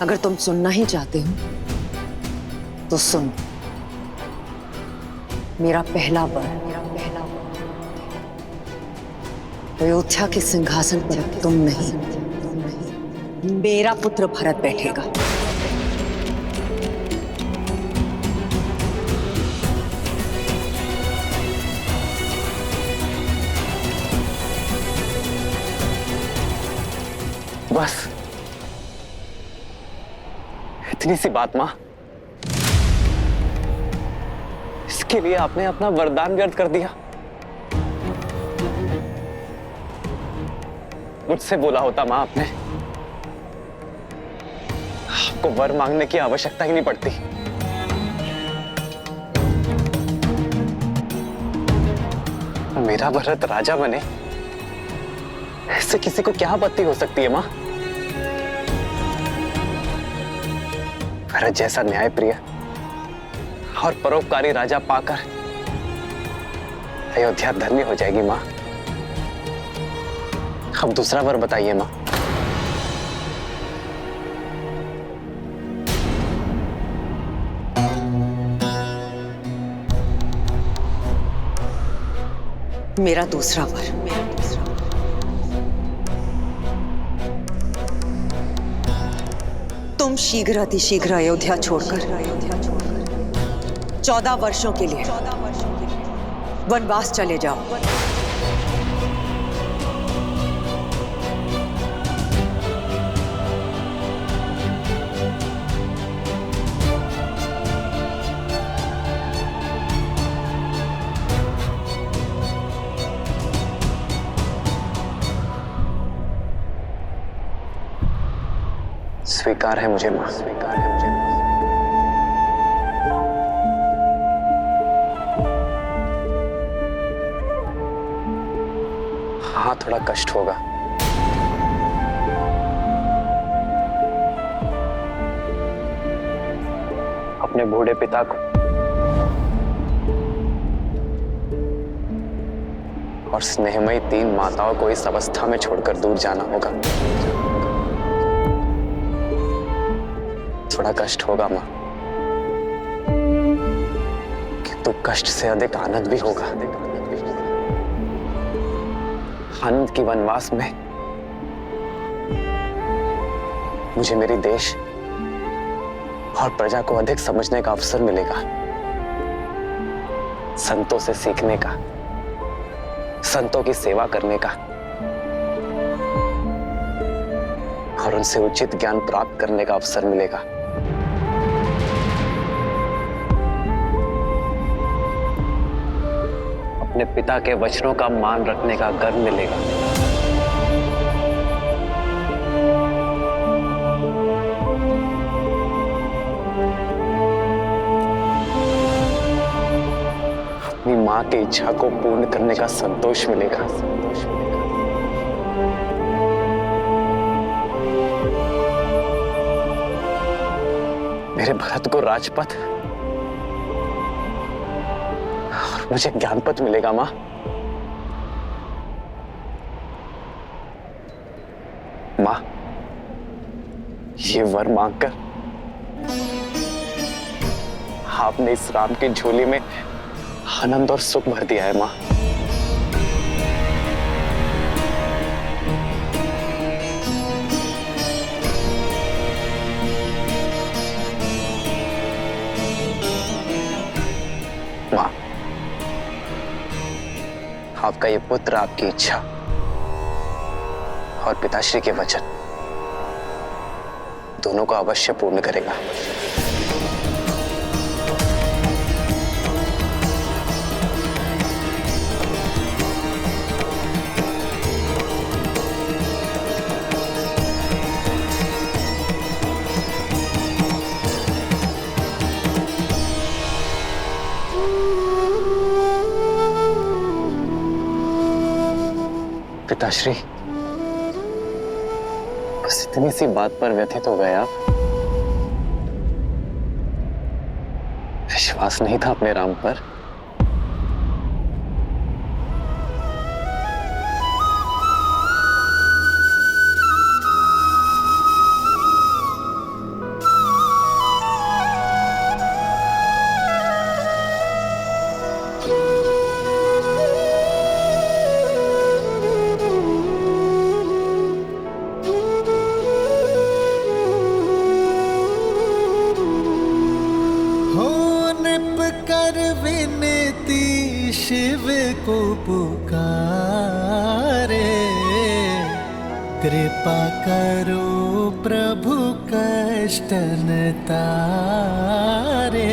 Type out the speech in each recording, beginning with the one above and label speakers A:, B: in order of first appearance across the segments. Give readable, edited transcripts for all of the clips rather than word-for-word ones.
A: अगर तुम सुनना ही चाहते हो तो सुनो। मेरा पहला वर अयोध्या के सिंहासन पर तुम नहीं, मेरा पुत्र भरत बैठेगा।
B: बस इतनी सी बात मां, इसके लिए आपने अपना वरदान व्यर्थ कर दिया। मुझसे बोला होता मां आपने, आपको वर मांगने की आवश्यकता ही नहीं पड़ती। मेरा भरत राजा बने, इससे किसी को क्या आपत्ति हो सकती है मां? भरत जैसा न्यायप्रिय और परोपकारी राजा पाकर अयोध्या धन्य हो जाएगी मां। अब दूसरा वर बताइए मां।
A: मेरा दूसरा वर तुम शीघ्र अतिशीघ्र अयोध्या छोड़कर 14 वर्षों के लिए वनवास चले जाओ।
B: स्वीकार है मुझे मां, स्वीकार है मुझे। हाँ, थोड़ा कष्ट होगा। अपने बूढ़े पिता को और स्नेहमयी 3 माताओं को इस अवस्था में छोड़कर दूर जाना होगा। थोड़ा कष्ट होगा मां, किंतु कष्ट से अधिक आनंद भी होगा। आनंद की वनवास में मुझे मेरी देश और प्रजा को अधिक समझने का अवसर मिलेगा, संतों से सीखने का, संतों की सेवा करने का और उनसे उचित ज्ञान प्राप्त करने का अवसर मिलेगा। अपने पिता के वचनों का मान रखने का गर्व मिलेगा। अपनी मां की इच्छा को पूर्ण करने का संतोष मिलेगा। मेरे भरत को राजपथ और मुझे ज्ञानपथ मिलेगा मां। मां, ये वर मांगकर आपने इस राम की झोली में आनंद और सुख भर दिया है मां। मां, आपका ये पुत्र आपकी इच्छा और पिताश्री के वचन दोनों को अवश्य पूर्ण करेगा। पिताश्री, बस इतनी सी बात पर व्यथित हो गए आप? विश्वास नहीं था अपने राम पर?
C: छिप कर विनती शिव को पुकारे, कृपा करो प्रभु कष्ट न तारे।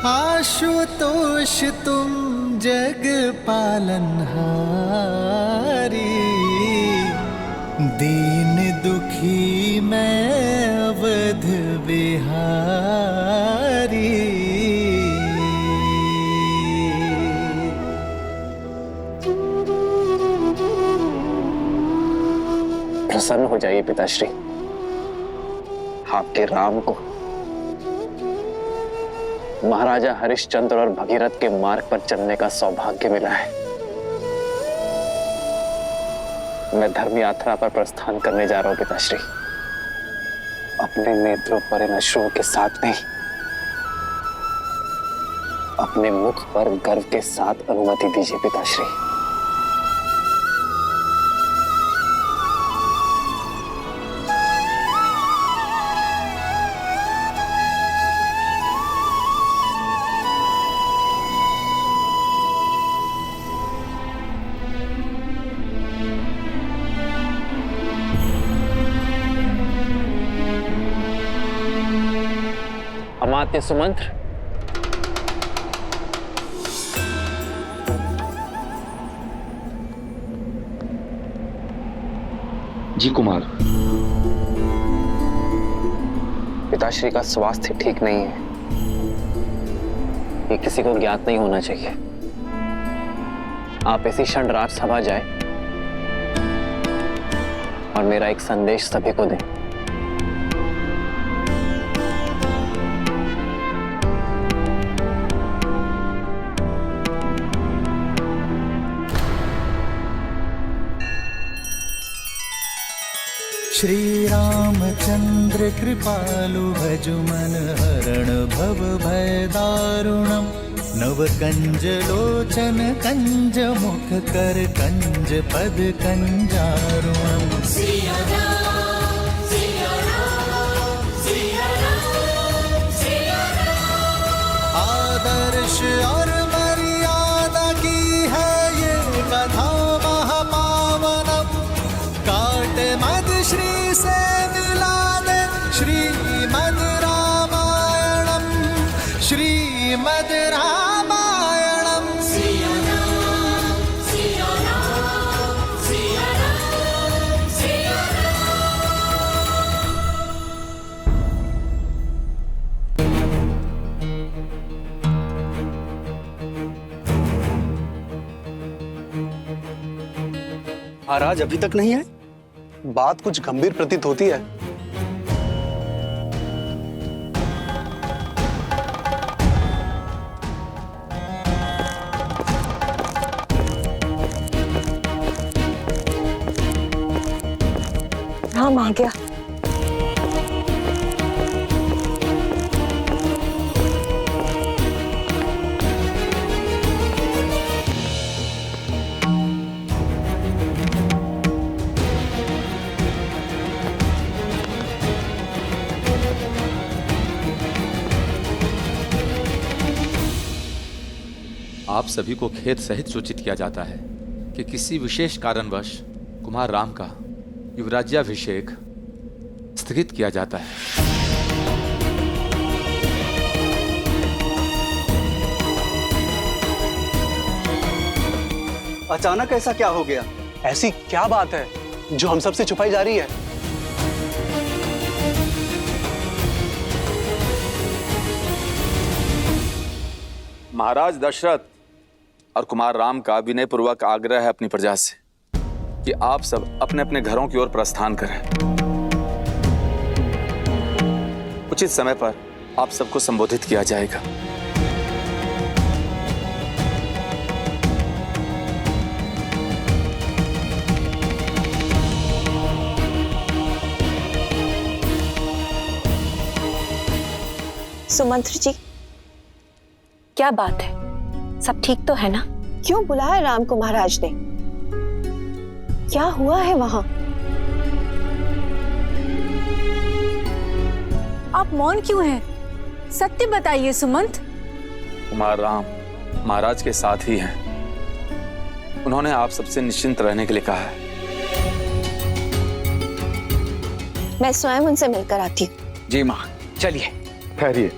C: आशुतोष तुम जग पालनहारी, दीन दुखी मैं अवध बिहारी।
B: प्रसन्न हो जाइए पिताश्री, आपके राम को महाराजा हरिश्चंद्र और भगीरथ के मार्ग पर चलने का सौभाग्य मिला है। मैं धर्म यात्रा पर प्रस्थान करने जा रहा हूं पिताश्री। अपने नेत्रों पर इन अश्रुओं के साथ नहीं, अपने मुख पर गर्व के साथ अनुमति दीजिए पिताश्री। अमात्य सुमंत्र,
D: जी कुमार।
B: पिताश्री का स्वास्थ्य ठीक नहीं है, ये किसी को ज्ञात नहीं होना चाहिए। आप इसी क्षण राजसभा जाए और मेरा एक संदेश सभी को दें।
C: श्री रामचंद्र कृपालु भजुमन हरण भव भय दारुणम, नव कंज लोचन कंज मुख कर कंज पद कंजारुणम। आदर्श और मर्यादा की है ये कथा महापावनम, काट मद श्री से मिला दे श्रीमद् रामायणम, श्रीमद् रामायणम।
E: महाराज अभी तक नहीं आए? बात कुछ गंभीर प्रतीत होती है।
F: राम आ गया।
D: आप सभी को खेद सहित सूचित किया जाता है कि किसी विशेष कारणवश कुमार राम का युवराज्याभिषेक स्थगित किया जाता है।
E: अचानक ऐसा क्या हो गया? ऐसी क्या बात है जो हम सबसे छुपाई जा रही है?
D: महाराज दशरथ और कुमार राम का विनयपूर्वक आग्रह है अपनी प्रजा से कि आप सब अपने अपने घरों की ओर प्रस्थान करें। उचित समय पर आप सबको संबोधित किया जाएगा।
F: सुमंत्र जी, क्या बात है? सब ठीक तो है ना? क्यों बुलाया राम को महाराज ने? क्या हुआ है वहां?
G: आप मौन क्यों हैं? सत्य बताइए सुमंत।
D: कुमार राम महाराज के साथ ही हैं। उन्होंने आप सबसे निश्चिंत रहने के लिए कहा है।
F: मैं स्वयं उनसे मिलकर आती हूँ।
H: जी माँ, चलिए।
I: ठहरिए।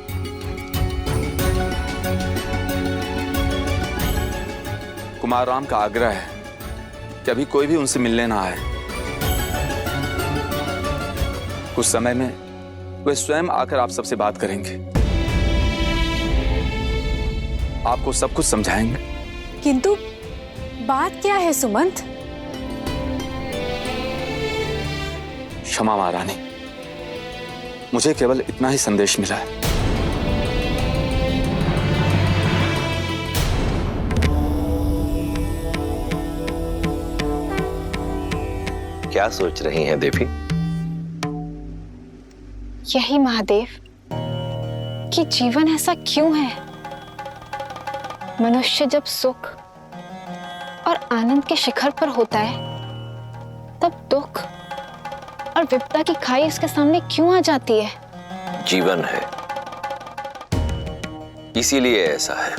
D: कुमार राम का आग्रह है कि अभी कोई भी उनसे मिलने ना आए। कुछ समय में वे स्वयं आकर आप सबसे बात करेंगे, आपको सब कुछ समझाएंगे।
G: किंतु बात क्या है सुमंत?
D: क्षमा महारानी, मुझे केवल इतना ही संदेश मिला है।
J: क्या सोच रही हैं देवी?
F: यही महादेव कि जीवन ऐसा क्यों है। मनुष्य जब सुख और आनंद के शिखर पर होता है तब दुख और विपदा की खाई उसके सामने क्यों आ जाती है?
J: जीवन है, इसीलिए ऐसा है।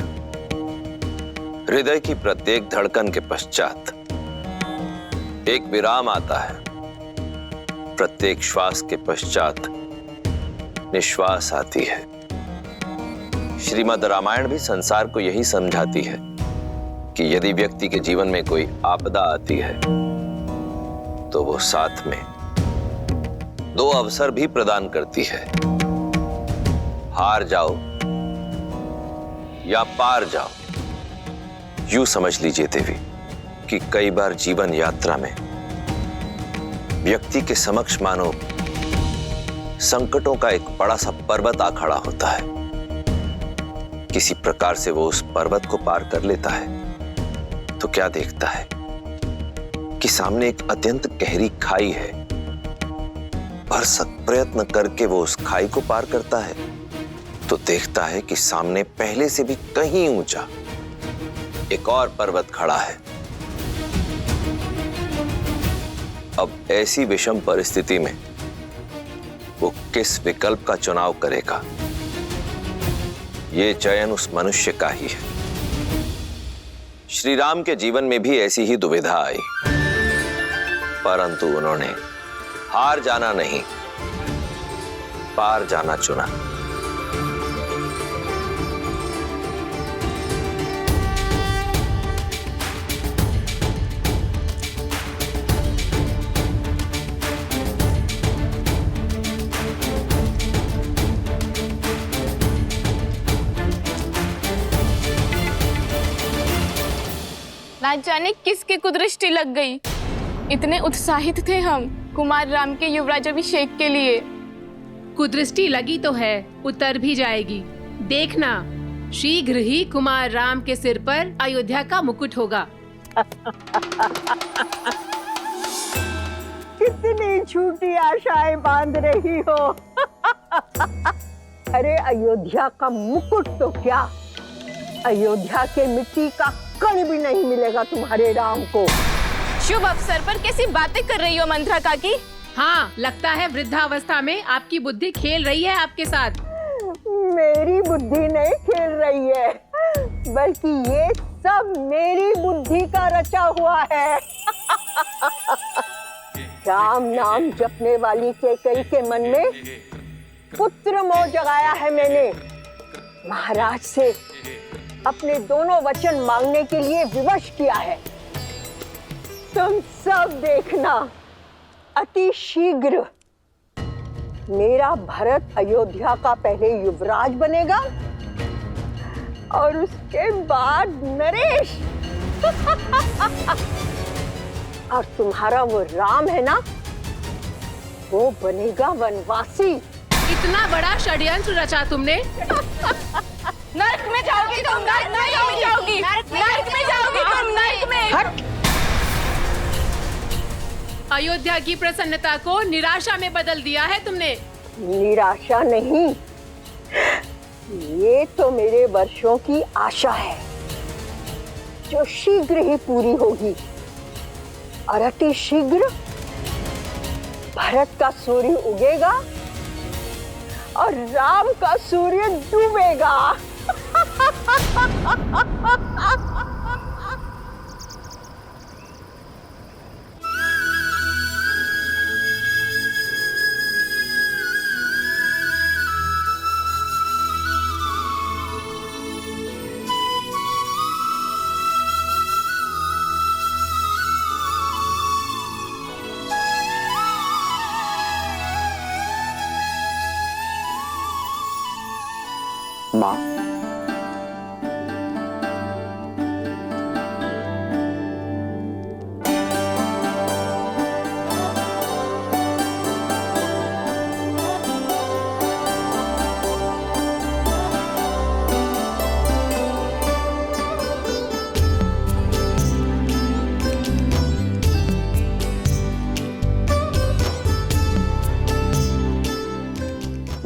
J: हृदय की प्रत्येक धड़कन के पश्चात एक विराम आता है। प्रत्येक श्वास के पश्चात निश्वास आती है। श्रीमद् रामायण भी संसार को यही समझाती है कि यदि व्यक्ति के जीवन में कोई आपदा आती है तो वो साथ में दो अवसर भी प्रदान करती है। हार जाओ या पार जाओ। यूं समझ लीजिए देवी कि कई बार जीवन यात्रा में व्यक्ति के समक्ष मानो संकटों का एक बड़ा सा पर्वत आ खड़ा होता है। किसी प्रकार से वो उस पर्वत को पार कर लेता है तो क्या देखता है कि सामने एक अत्यंत गहरी खाई है। भरसक प्रयत्न करके वो उस खाई को पार करता है तो देखता है कि सामने पहले से भी कहीं ऊंचा एक और पर्वत खड़ा है। अब ऐसी विषम परिस्थिति में वो किस विकल्प का चुनाव करेगा, ये चयन उस मनुष्य का ही है। श्री राम के जीवन में भी ऐसी ही दुविधा आई, परंतु उन्होंने हार जाना नहीं, पार जाना चुना।
K: ना जाने किसकी कुदृष्टि लग गई। इतने उत्साहित थे हम कुमार राम के युवराज अभिषेक के लिए।
L: कुदृष्टि लगी तो है, उतर भी जाएगी। देखना, शीघ्र ही कुमार राम के सिर पर अयोध्या का मुकुट होगा।
M: कितनी झूठी आशाएं बांध रही हो। अरे अयोध्या का मुकुट तो क्या, अयोध्या के मिट्टी का कण भी नहीं मिलेगा तुम्हारे राम को।
K: शुभ अवसर पर कैसी बातें कर रही हो मंत्रा काकी?
L: हाँ, लगता है वृद्धावस्था में आपकी बुद्धि खेल रही है आपके साथ।
M: मेरी बुद्धि नहीं खेल रही है, बल्कि ये सब मेरी बुद्धि का रचा हुआ है। राम नाम जपने वाली कैकेयी के मन में पुत्र मोह जगाया है मैंने। महाराज से अपने दोनों वचन मांगने के लिए विवश किया है। तुम सब देखना, अति शीघ्र मेरा भरत अयोध्या का पहले युवराज बनेगा और उसके बाद नरेश। और तुम्हारा वो राम है ना, वो बनेगा वनवासी।
L: इतना बड़ा षड्यंत्र रचा तुमने।
K: नरक में जाओगी तुम, नरक में जाओगी, नरक में जाओगी तुम, नरक में।
M: हट।
L: अयोध्या की प्रसन्नता को निराशा में बदल दिया है तुमने।
M: निराशा नहीं, ये तो मेरे वर्षों की आशा है जो शीघ्र ही पूरी होगी। और अति शीघ्र भरत का सूर्य उगेगा और राम का सूर्य डूबेगा।
B: माँ,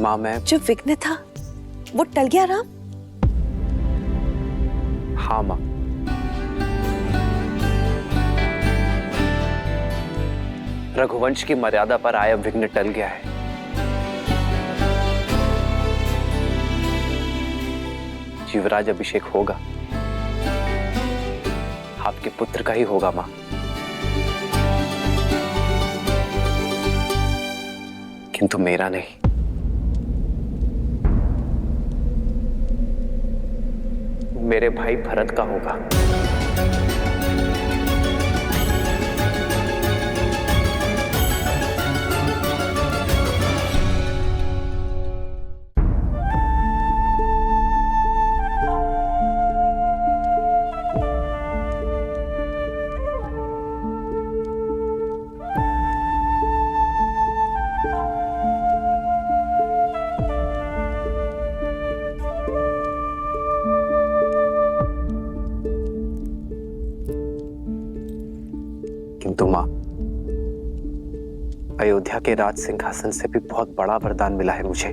B: माँ मैं
A: जो विघ्न था वो टल गया राम?
B: हाँ माँ, रघुवंश की मर्यादा पर आया विघ्न टल गया है। युवराज अभिषेक होगा, आपके पुत्र का ही होगा माँ। किंतु मेरा नहीं। मेरे भाई भरत का होगा। किंतु मां, अयोध्या के राज सिंहासन से भी बहुत बड़ा वरदान मिला है मुझे।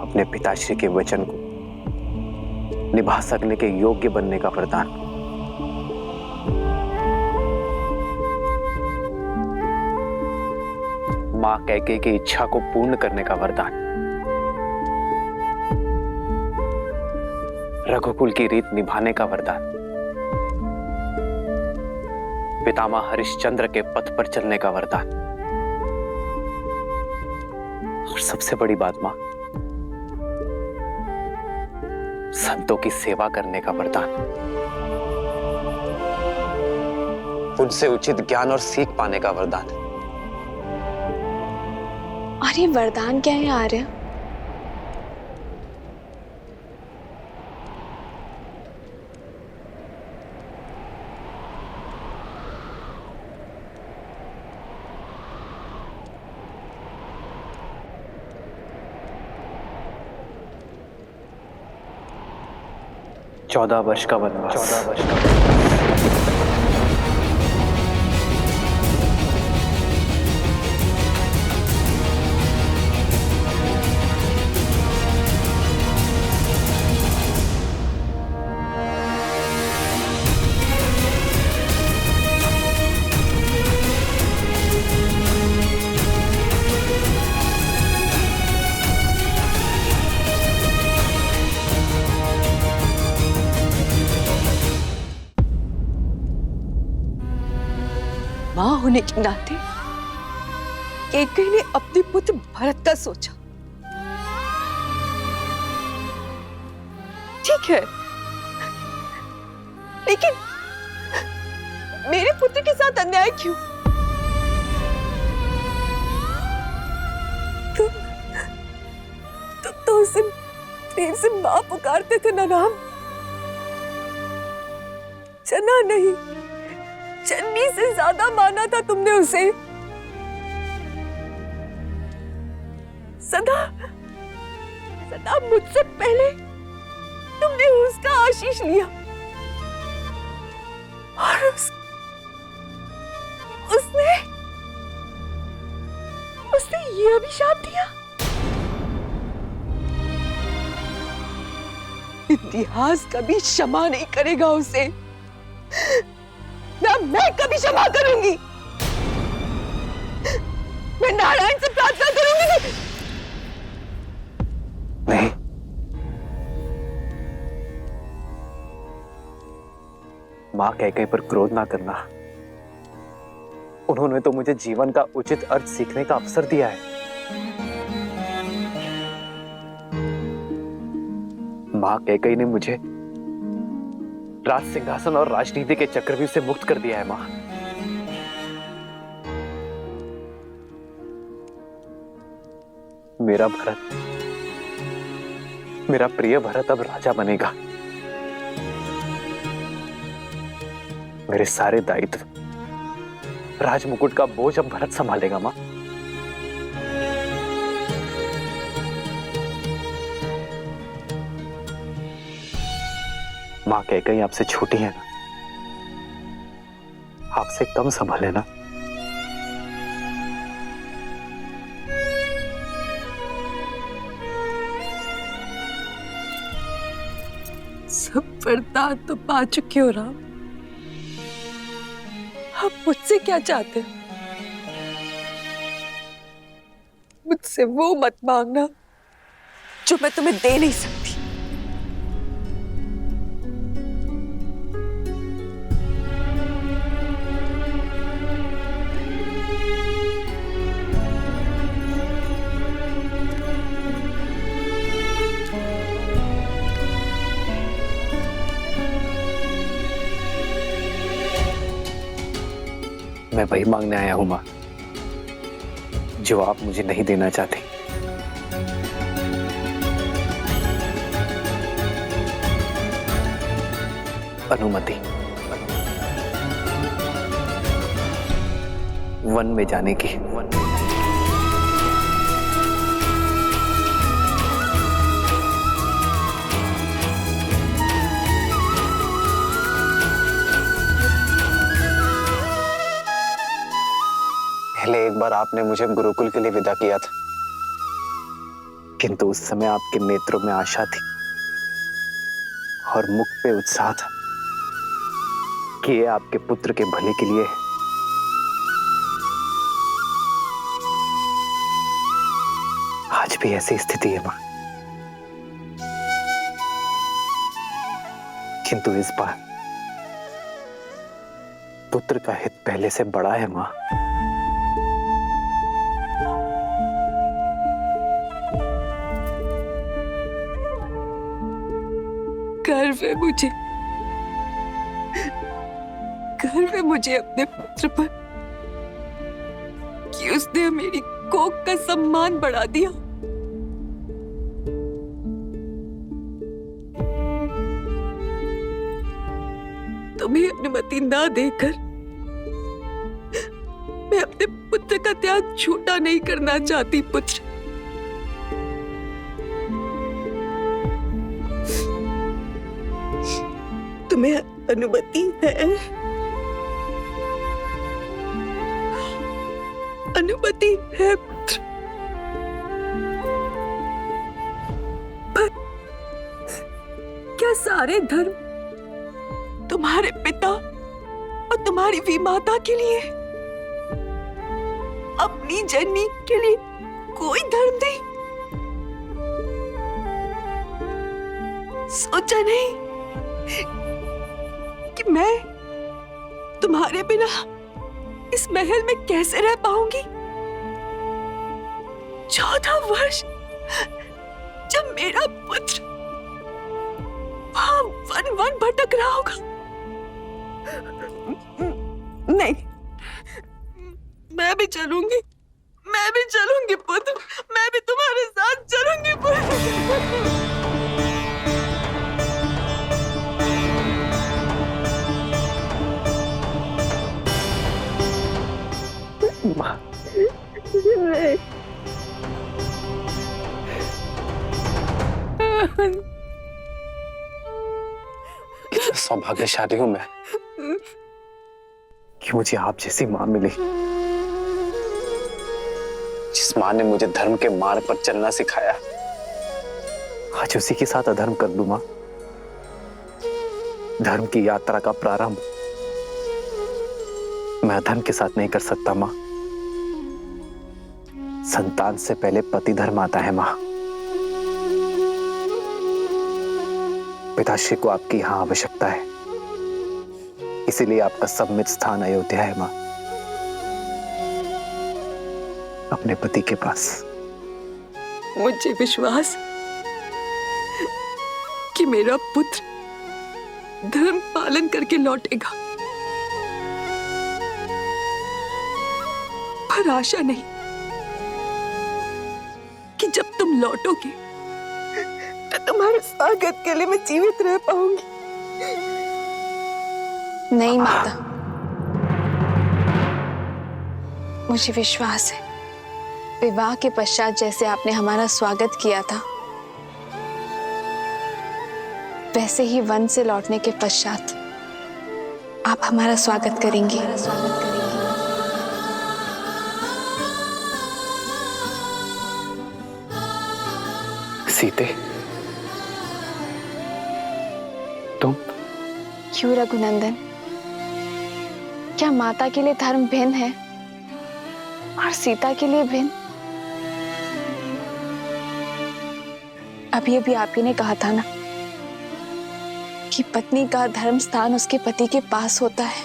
B: अपने पिताश्री के वचन को निभा सकने के योग्य बनने का वरदान। मां कैकेयी की इच्छा को पूर्ण करने का वरदान। रघुकुल की रीत निभाने का वरदान। पितामह हरिश्चंद्र के पथ पर चलने का वरदान। और सबसे बड़ी बात मां, संतों की सेवा करने का वरदान। उनसे उचित ज्ञान और सीख पाने का वरदान।
F: और ये वरदान क्या है आर्य?
B: चौदह वर्ष का वनवास। 14 वर्ष का
A: मां होने के नाते कैकेयी ने अपने पुत्र भरत का सोचा। ठीक है, लेकिन मेरे पुत्र के साथ अन्याय क्यों? तुम तो उसे प्रेम से मां पुकारते थे ना राम? चना नहीं, चन्नी से ज्यादा माना था तुमने उसे। सदा सदा मुझसे पहले तुमने उसका आशीष लिया और उसने ये अभिशाप दिया। इतिहास कभी क्षमा नहीं करेगा उसे, ना मैं कभी क्षमा करूंगी।
M: मैं नारायण से प्रार्थना करूंगी।
B: नहीं, मां कैकेयी पर क्रोध ना करना। उन्होंने तो मुझे जीवन का उचित अर्थ सीखने का अवसर दिया है। मां कैकेयी ने मुझे राज सिंहासन और राजनीति के चक्रव्यूह से मुक्त कर दिया है। मां, मेरा भरत, मेरा प्रिय भरत अब राजा बनेगा। मेरे सारे दायित्व, राजमुकुट का बोझ अब भरत संभालेगा। मां, मां कैकेयी आपसे छोटी है ना, आपसे कम संभाले ना।
M: सब वरदान तो पा चुके हो राम, आप मुझसे क्या चाहते हो? मुझसे वो मत मांगना जो मैं तुम्हें दे नहीं सकती।
B: मैं वही मांगने आया हूं मां, जो आप मुझे नहीं देना चाहते। अनुमति, वन में जाने की। पहले एक बार आपने मुझे गुरुकुल के लिए विदा किया था, किंतु उस समय आपके नेत्रों में आशा थी और मुख पे उत्साह था कि ये आपके पुत्र के भले के लिए है। आज भी ऐसी स्थिति है मां, किंतु इस बार पुत्र का हित पहले से बड़ा है मां।
M: गर्व है मुझे, गर्व है मुझे अपने पुत्र पर कि उसने मेरी कोख का सम्मान बढ़ा दिया। तुम्हें अनुमति ना देकर मैं अपने पुत्र का त्याग झूठा नहीं करना चाहती। पुत्र, तुम्हें अनुमति है, अनुमति है पुत्र, पर क्या सारे धर्म तुम्हारे पिता और तुम्हारी विमाता के लिए, अपनी जननी के लिए कोई धर्म नहीं? सोचा नहीं कि मैं तुम्हारे बिना इस महल में कैसे रह पाऊंगी? 14 वर्ष जब मेरा पुत्र वहां वन वन भटक रहा होगा। नहीं, मैं भी चलूंगी, मैं भी चलूंगी पुत्र, मैं भी तुम्हारे साथ चलूंगी पुत्र।
B: मां, सौभाग्यशाली हूं मैं कि मुझे आप जैसी मां मिली, जिस मां ने मुझे धर्म के मार्ग पर चलना सिखाया। आज उसी के साथ अधर्म कर दूं मां। धर्म की यात्रा का प्रारंभ मैं अधर्म के साथ नहीं कर सकता मां। संतान से पहले पति धर्म आता है मां। पिताश्री को आपकी यहां आवश्यकता है, इसीलिए आपका सम्मित स्थान अयोध्या है मां, अपने पति के पास।
M: मुझे विश्वास कि मेरा पुत्र धर्म पालन करके लौटेगा, पर आशा नहीं कि जब तुम लौटोगे तो तुम्हारे स्वागत के लिए मैं जीवित रह पाऊंगी।
F: नहीं माता, मुझे विश्वास है विवाह के पश्चात जैसे आपने हमारा स्वागत किया था, वैसे ही वन से लौटने के पश्चात आप हमारा स्वागत करेंगी।
B: सीते, तुम?
F: क्यों रघुनंदन, क्या माता के लिए धर्म भिन्न है और सीता के लिए भिन्न? अभी अभी आप ही ने कहा था ना कि पत्नी का धर्म स्थान उसके पति के पास होता है।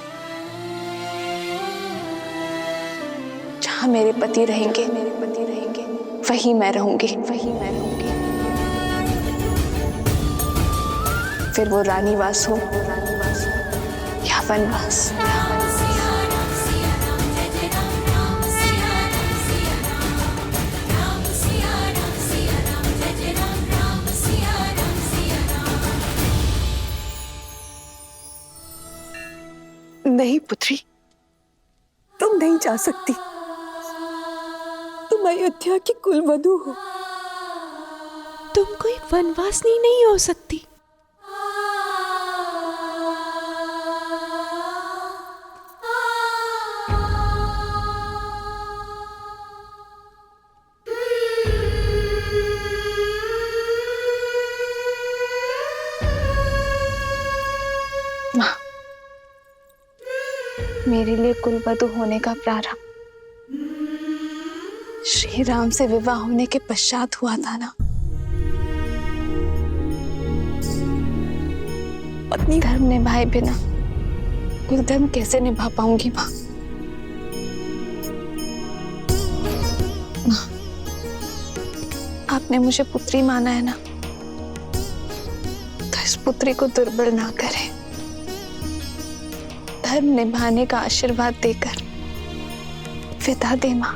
F: जहां मेरे पति रहेंगे वहीं मैं रहूंगी। फिर वो रानीवास हो या वनवास।
M: नहीं पुत्री, तुम नहीं जा सकती। तुम अयोध्या की कुलवधू हो।
G: तुम कोई वनवासनी नहीं हो सकती।
F: मेरे लिए कुलवधू होने का प्रारंभ श्री राम से विवाह होने के पश्चात हुआ था ना। पत्नी धर्म निभाए बिना कुल धर्म कैसे निभा पाऊंगी माँ? आपने मुझे पुत्री माना है ना, तो इस पुत्री को दुर्बल ना करें। धर्म निभाने का आशीर्वाद देकर विदा दे मां।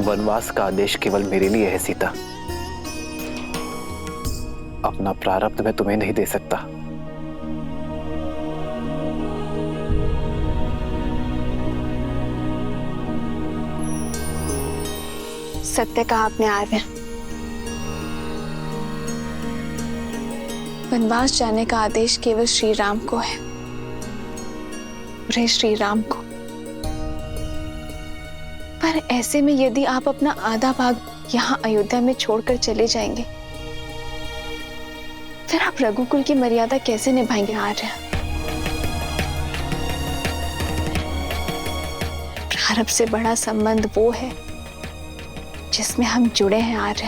B: वनवास का आदेश केवल मेरे लिए है सीता, अपना प्रारब्ध मैं तुम्हें नहीं दे सकता।
F: सत्य कहा आपने आर्य। वनवास जाने का आदेश केवल श्री राम को है, रे श्री राम को। पर ऐसे में यदि आप अपना आधा भाग यहाँ अयोध्या में छोड़कर चले जाएंगे, फिर आप रघुकुल की मर्यादा कैसे निभाएंगे आर्य? प्रारब्ध से बड़ा संबंध वो है जिसमें हम जुड़े हैं आर्य।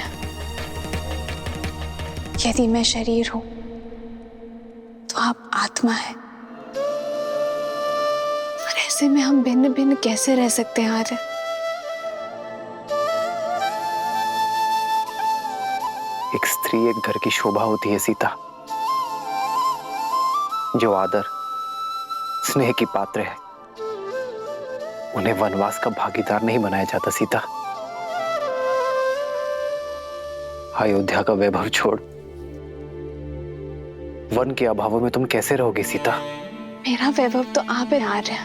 F: यदि मैं शरीर हूं तो आप आत्मा है, और ऐसे में हम भिन्न भिन्न कैसे रह सकते हैं आर्य?
B: एक स्त्री एक घर की शोभा होती है सीता, जो आदर स्नेह की पात्र है, उन्हें वनवास का भागीदार नहीं बनाया जाता सीता। अयोध्या का वैभव छोड़ वन के अभावों में तुम कैसे रहोगे सीता?
F: मेरा वैभव तो आप है आर्य,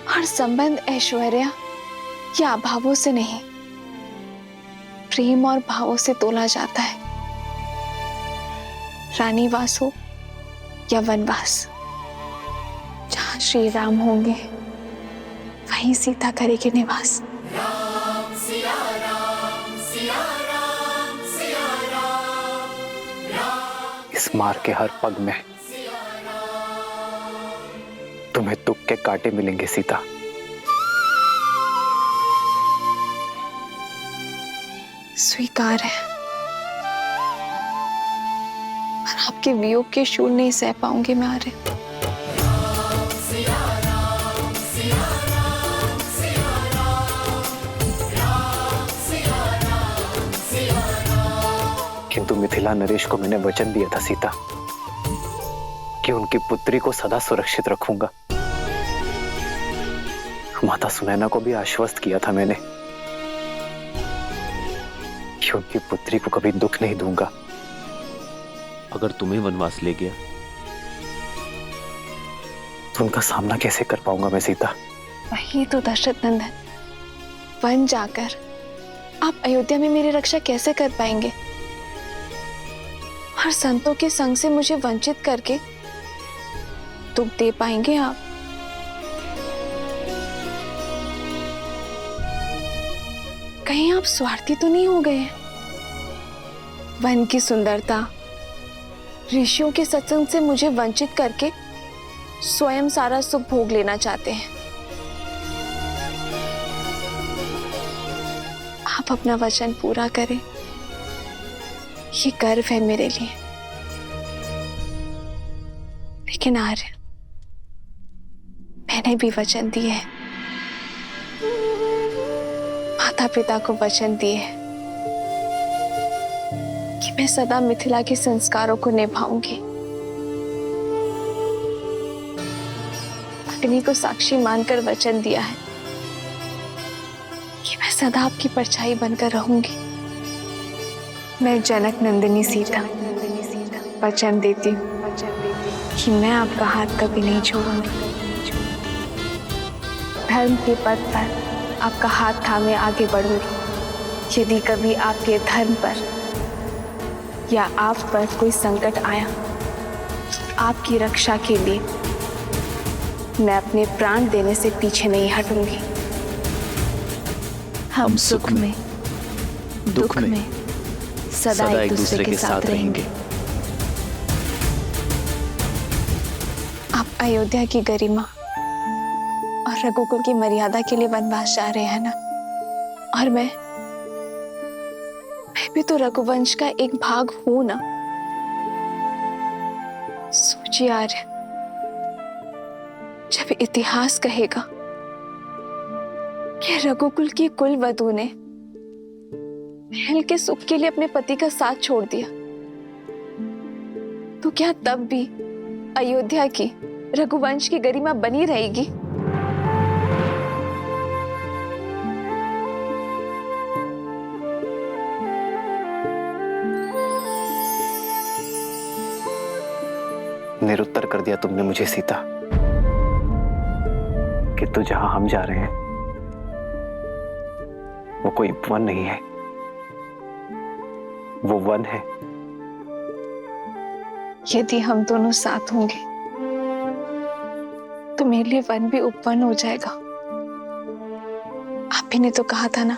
F: और संबंध ऐश्वर्य या अभावों से नहीं, प्रेम और भावों से तोला जाता है। रानीवास हो या वनवास, जहां श्री राम होंगे वहीं सीता करेगी निवास।
B: इस इस मार के हर पग में तुम्हें दुख के कांटे मिलेंगे सीता।
F: स्वीकार है, पर आपके वियोग के शूल नहीं सह पाऊंगी मैं आर्य।
B: किंतु मिथिला नरेश को मैंने वचन दिया था सीता कि उनकी पुत्री को सदा सुरक्षित रखूंगा। माता सुनैना को भी आश्वस्त किया था मैंने कि उनकी पुत्री को कभी दुख नहीं दूंगा।
H: अगर तुम्हें वनवास ले गया
B: तो उनका सामना कैसे कर पाऊंगा मैं सीता?
F: वही तो दशरथ नंदन, वन जाकर आप अयोध्या में मेरी रक्षा कैसे कर पाएंगे? और संतों के संग से मुझे वंचित करके दुख दे पाएंगे आप? कहीं आप स्वार्थी तो नहीं हो गए? वन की सुंदरता, ऋषियों के सत्संग से मुझे वंचित करके स्वयं सारा सुख भोग लेना चाहते हैं। आप अपना वचन पूरा करें, ये गर्व है मेरे लिए। लेकिन आर्य, मैंने भी वचन दिए है, माता पिता को वचन दिए है कि मैं सदा मिथिला के संस्कारों को निभाऊंगी। अग्नि को साक्षी मानकर वचन दिया है कि मैं सदा आपकी परछाई बनकर रहूंगी। मैं जनक नंदिनी सीता वचन देती हूँ कि मैं आपका हाथ कभी नहीं छोड़ूंगी। धर्म के पथ पर आपका हाथ थामे आगे बढ़ूंगी। यदि कभी आपके धर्म पर या आप पर कोई संकट आया, आपकी रक्षा के लिए मैं अपने प्राण देने से पीछे नहीं हटूंगी। हम सुख में दुख में सदा एक दूसरे के साथ रहेंगे। आप अयोध्या की गरिमा और रघुकुल की मर्यादा के लिए वनवास जा रहे हैं ना? और मैं भी तो रघुवंश का एक भाग हूं ना। सोचिए आर्य, जब इतिहास कहेगा कि रघुकुल की कुल वधू ने महल के सुख के लिए अपने पति का साथ छोड़ दिया, तो क्या तब भी अयोध्या की रघुवंश की गरिमा बनी रहेगी?
B: निरुत्तर कर दिया तुमने मुझे सीता कि तो जहां हम जा रहे हैं वो कोई वन नहीं है, वो वन है।
F: यदि हम दोनों साथ होंगे तो मेरे लिए वन भी उपवन हो जाएगा। आप ही ने तो कहा था ना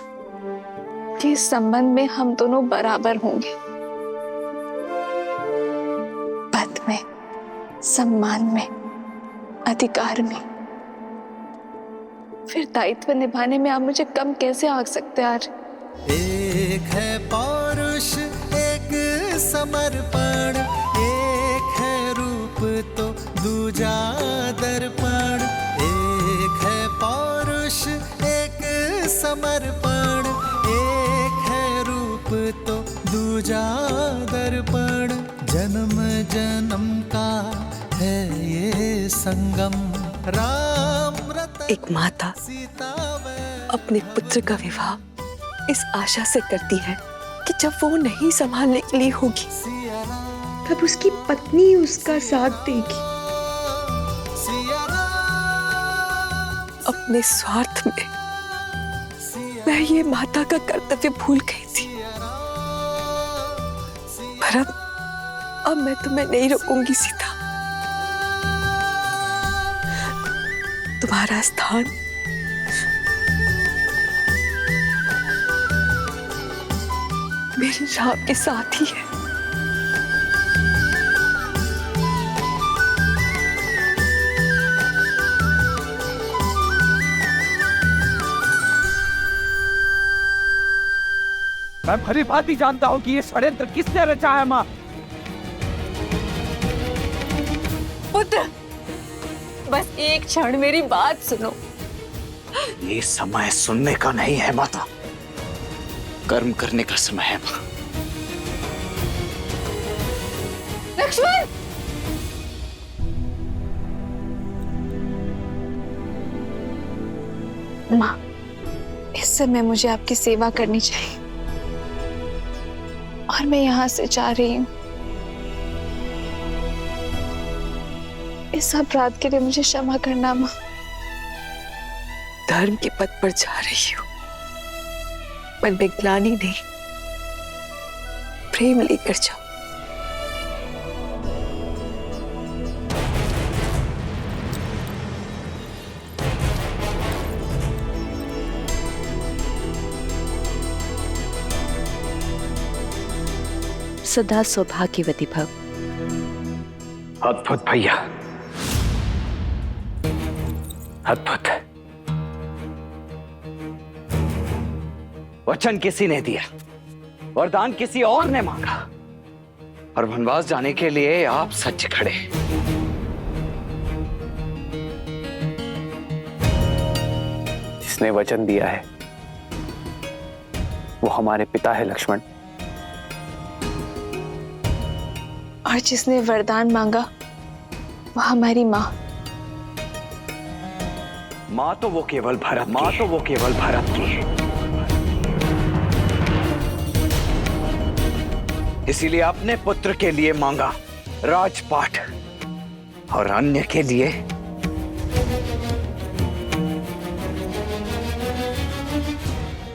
F: कि इस संबंध में हम दोनों बराबर होंगे, पद में, सम्मान में, अधिकार में। फिर दायित्व निभाने में आप मुझे कम कैसे आंक सकते हैं? आज
C: एक है पौरुष, एक समर्पण, एक है रूप तो दूजा दर्पण। एक है पौरुष, एक समर्पण, एक है रूप तो दूजा दर्पण। जन्म जन्म का है ये संगम, राम
A: एक माता अपने पुत्र का विवाह इस आशा से करती है कि जब वो नहीं संभालने के लिए होगी तब उसकी पत्नी उसका साथ देगी। अपने स्वार्थ में मैं ये माता का कर्तव्य भूल गई थी, पर अब मैं तुम्हें नहीं रोकूंगी सीता। तुम्हारा स्थान मेरे राम के साथ ही है।
I: मैं भली भांति जानता हूँ कि ये षड्यंत्र किसने रचा है माँ।
A: पुत्र, बस एक क्षण मेरी बात सुनो।
B: ये समय सुनने का नहीं है माता, कर्म करने का समय है माँ।
A: लक्ष्मण!
F: माँ, इस समय मुझे आपकी सेवा करनी चाहिए और मैं यहाँ से जा रही हूँ। इस अपराध के लिए मुझे क्षमा करना माँ।
A: धर्म के पथ पर जा रही हूँ, मन में ग्लानि नहीं, प्रेम लेकर जाओ।
N: सदा सौभाग्यवती भव।
B: अद्भुत भैया, अद्भुत। वचन किसी ने दिया, वरदान किसी और ने मांगा, और वनवास जाने के लिए आप सच खड़े। जिसने वचन दिया है वो हमारे पिता है लक्ष्मण,
F: और जिसने वरदान मांगा वो हमारी माँ।
B: माँ तो वो केवल भरत की है। इसीलिए अपने पुत्र के लिए मांगा राजपाट, और अन्य के लिए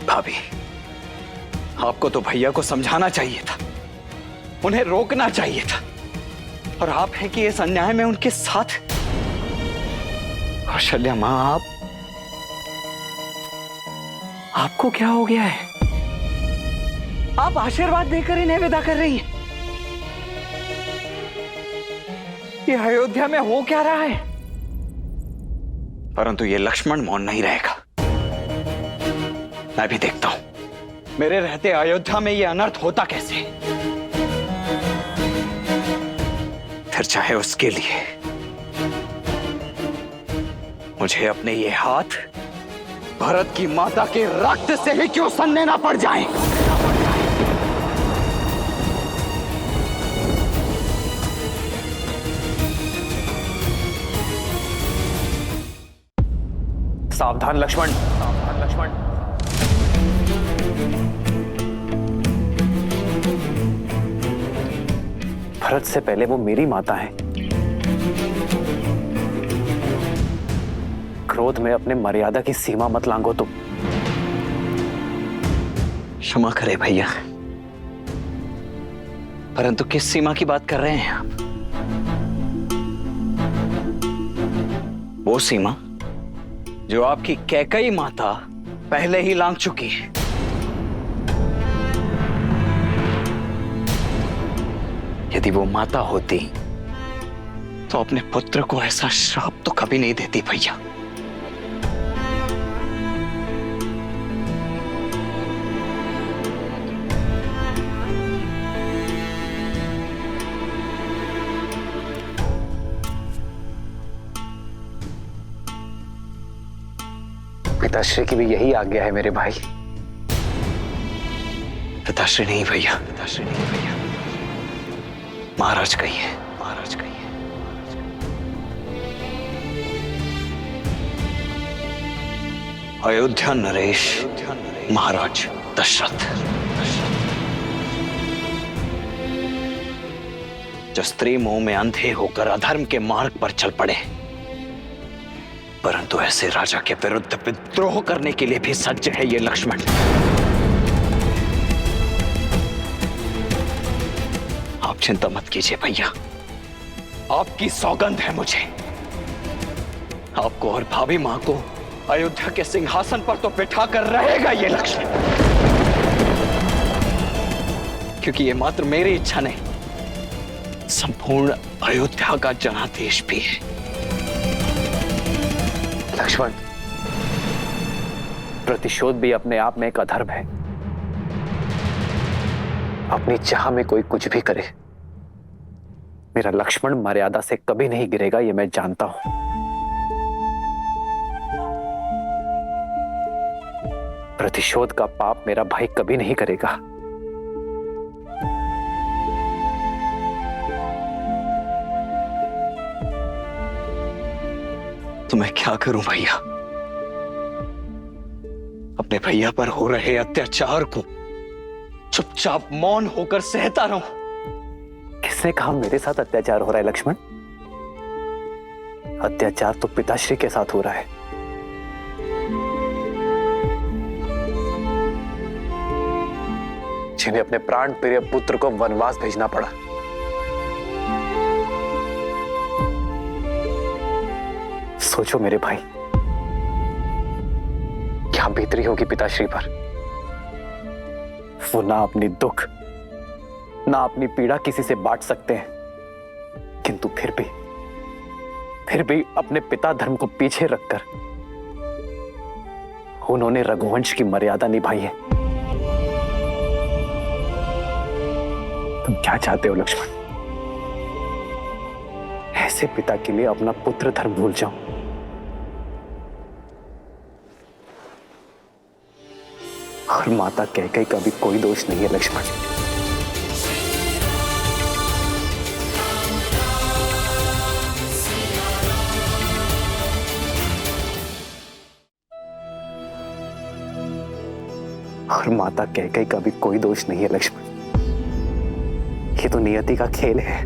B: भाभी। आपको तो भैया को समझाना चाहिए था, उन्हें रोकना चाहिए था, और आप हैं कि इस अन्याय में उनके साथ। कौशल्या मां, आपको क्या हो गया है? आप आशीर्वाद देकर इन्हें विदा कर रही हैं। ये अयोध्या में हो क्या रहा है? परंतु ये लक्ष्मण मौन नहीं रहेगा। मैं भी देखता हूं मेरे रहते अयोध्या में ये अनर्थ होता कैसे। फिर चाहे उसके लिए मुझे अपने ये हाथ भरत की माता के रक्त से ही क्यों सनने ना पड़ जाएं। सावधान लक्ष्मण, सावधान लक्ष्मण। भरत से पहले वो मेरी माता है। क्रोध में अपने मर्यादा की सीमा मत लांघो तुम। क्षमा करे भैया, परंतु किस सीमा की बात कर रहे हैं आप? वो सीमा जो आपकी कैकई माता पहले ही लांघ चुकी है। यदि वो माता होती तो अपने पुत्र को ऐसा श्राप तो कभी नहीं देती भैया। पिताश्री की भी यही आज्ञा है मेरे भाई। पिताश्री नहीं भैया, पिताश्री नहीं भैया, महाराज कहिए, महाराज कहिए। अयोध्या नरेश महाराज दशरथ। जो स्त्री मोह में अंधे होकर अधर्म के मार्ग पर चल पड़े, परंतु ऐसे राजा के विरुद्ध विद्रोह करने के लिए भी सज्ज है ये लक्ष्मण। आप चिंता मत कीजिए भैया, आपकी सौगंध है मुझे। आपको और भाभी मां को अयोध्या के सिंहासन पर तो बिठा कर रहेगा ये लक्ष्मण, क्योंकि ये मात्र मेरी इच्छा नहीं, संपूर्ण अयोध्या का जनादेश भी है। लक्ष्मण, प्रतिशोध भी अपने आप में एक अधर्म है।
E: अपनी चाह में कोई कुछ भी करे, मेरा लक्ष्मण मर्यादा से कभी नहीं गिरेगा, ये मैं जानता हूं। प्रतिशोध का पाप मेरा भाई कभी नहीं करेगा।
B: तो मैं क्या करूं भैया? अपने भैया पर हो रहे अत्याचार को चुपचाप मौन होकर सहता रहूं?
E: किसने कहा मेरे साथ अत्याचार हो रहा है लक्ष्मण? अत्याचार तो पिताश्री के साथ हो रहा है। जिन्हें अपने प्राण प्रिय पुत्र को वनवास भेजना पड़ा। सोचो मेरे भाई, क्या बीतरी होगी पिताश्री पर। वो ना अपनी दुख ना अपनी पीड़ा किसी से बांट सकते हैं, किंतु फिर भी अपने पिता धर्म को पीछे रखकर उन्होंने रघुवंश की मर्यादा निभाई है। तुम क्या चाहते हो लक्ष्मण? ऐसे पिता के लिए अपना पुत्र धर्म भूल जाऊं? और माता कैकेयी का भी कोई दोष नहीं है लक्ष्मण। और माता कैकेयी का भी कोई दोष नहीं है लक्ष्मण। ये तो नियति का खेल है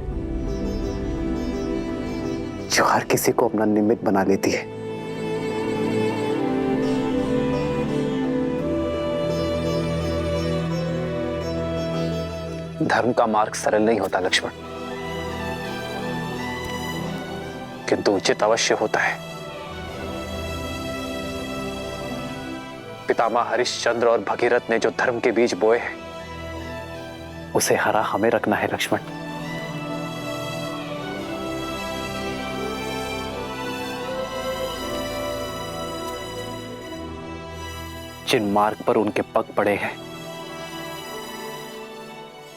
E: जो हर किसी को अपना निमित्त बना लेती है। धर्म का मार्ग सरल नहीं होता लक्ष्मण, किंतु उचित अवश्य होता है। पितामह हरिश्चंद्र और भगीरथ ने जो धर्म के बीज बोए हैं, उसे हरा हमें रखना है लक्ष्मण। जिन मार्ग पर उनके पग पड़े हैं,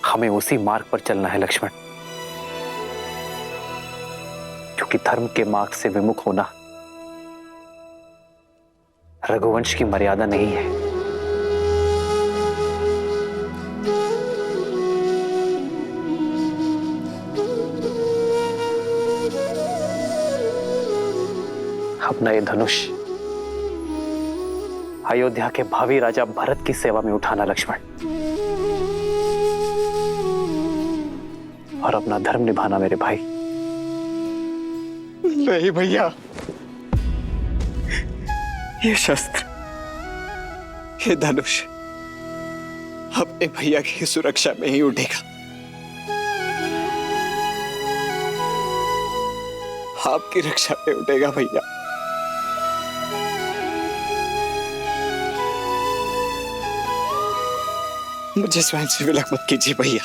E: हमें उसी मार्ग पर चलना है लक्ष्मण। क्योंकि धर्म के मार्ग से विमुख होना रघुवंश की मर्यादा नहीं है। अपना ये धनुष अयोध्या के भावी राजा भरत की सेवा में उठाना लक्ष्मण, और अपना धर्म निभाना मेरे भाई।
B: नहीं भैया, ये शस्त्र, ये धनुष अपने भैया की सुरक्षा में ही उठेगा। आपकी रक्षा में उठेगा भैया। मुझे स्वयं से विलक मत कीजिए भैया,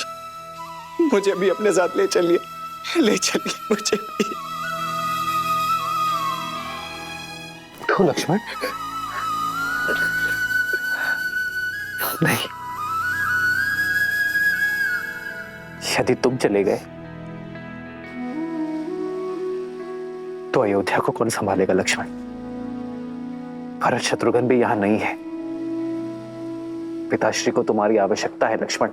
B: मुझे भी अपने साथ ले चलिए, ले चलिए मुझे भी।
E: तो लक्ष्मण नहीं, यदि तुम चले गए तो अयोध्या को कौन संभालेगा लक्ष्मण? भरत शत्रुघ्न भी यहां नहीं है। पिताश्री को तुम्हारी आवश्यकता है लक्ष्मण।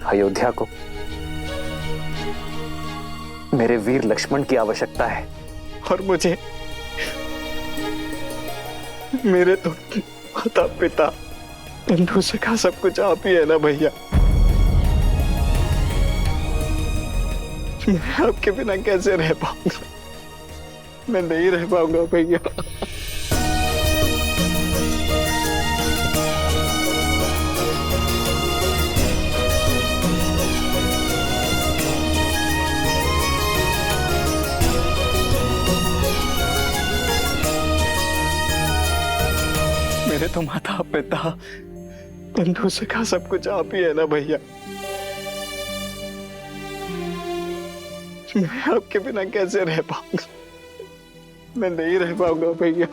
E: अयोध्या को मेरे वीर लक्ष्मण की आवश्यकता है।
B: और मुझे मेरे तो माता पिता बंधु सखा सब कुछ आप ही है ना भैया। मैं आपके बिना कैसे रह पाऊंगा? मैं नहीं रह पाऊंगा भैया। मेरे तो माता पिता बंधु सखा सब कुछ आप ही है ना भैया। मैं आपके बिना कैसे रह पाऊंगा? मैं नहीं रह पाऊंगा भैया।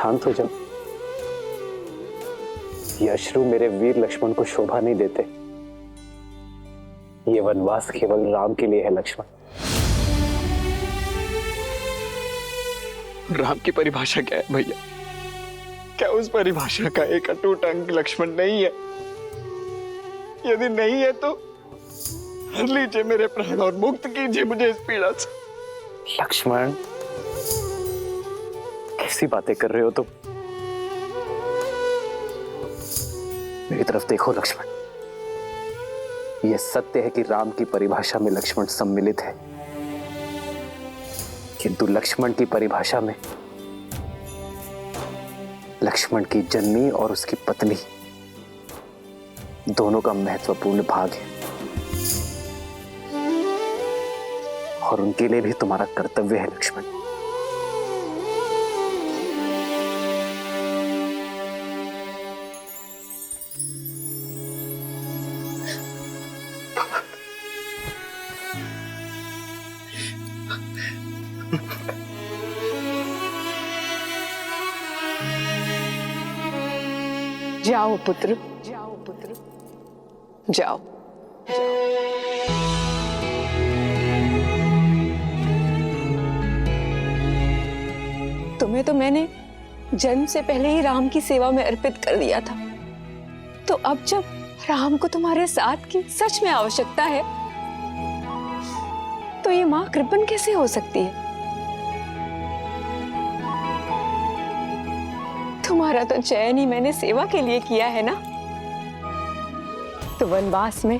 E: शांत हो जाओ। ये अश्रु मेरे वीर लक्ष्मण को शोभा नहीं देते। ये वनवास केवल राम के लिए है लक्ष्मण।
B: राम की परिभाषा क्या है भैया? क्या उस परिभाषा का एक अटूट अंग लक्ष्मण नहीं है? यदि नहीं है तो हर लीजिए मेरे प्राण और मुक्त कीजिए मुझे इस पीड़ा से।
E: लक्ष्मण, कैसी बातें कर रहे हो तुम? मेरी तरफ देखो लक्ष्मण। यह सत्य है कि राम की परिभाषा में लक्ष्मण सम्मिलित है, किंतु लक्ष्मण की परिभाषा में लक्ष्मण की जननी और उसकी पत्नी दोनों का महत्वपूर्ण भाग है, और उनके लिए भी तुम्हारा कर्तव्य है लक्ष्मण।
A: जाओ पुत्र, जाओ पुत्र, जाओ। तुम्हें तो मैंने जन्म से पहले ही राम की सेवा में अर्पित कर दिया था, तो अब जब राम को तुम्हारे साथ की सच में आवश्यकता है, तो ये मां कृपण कैसे हो सकती है? तुम्हारा तो चयन ही मैंने सेवा के लिए किया है ना। तो वनवास में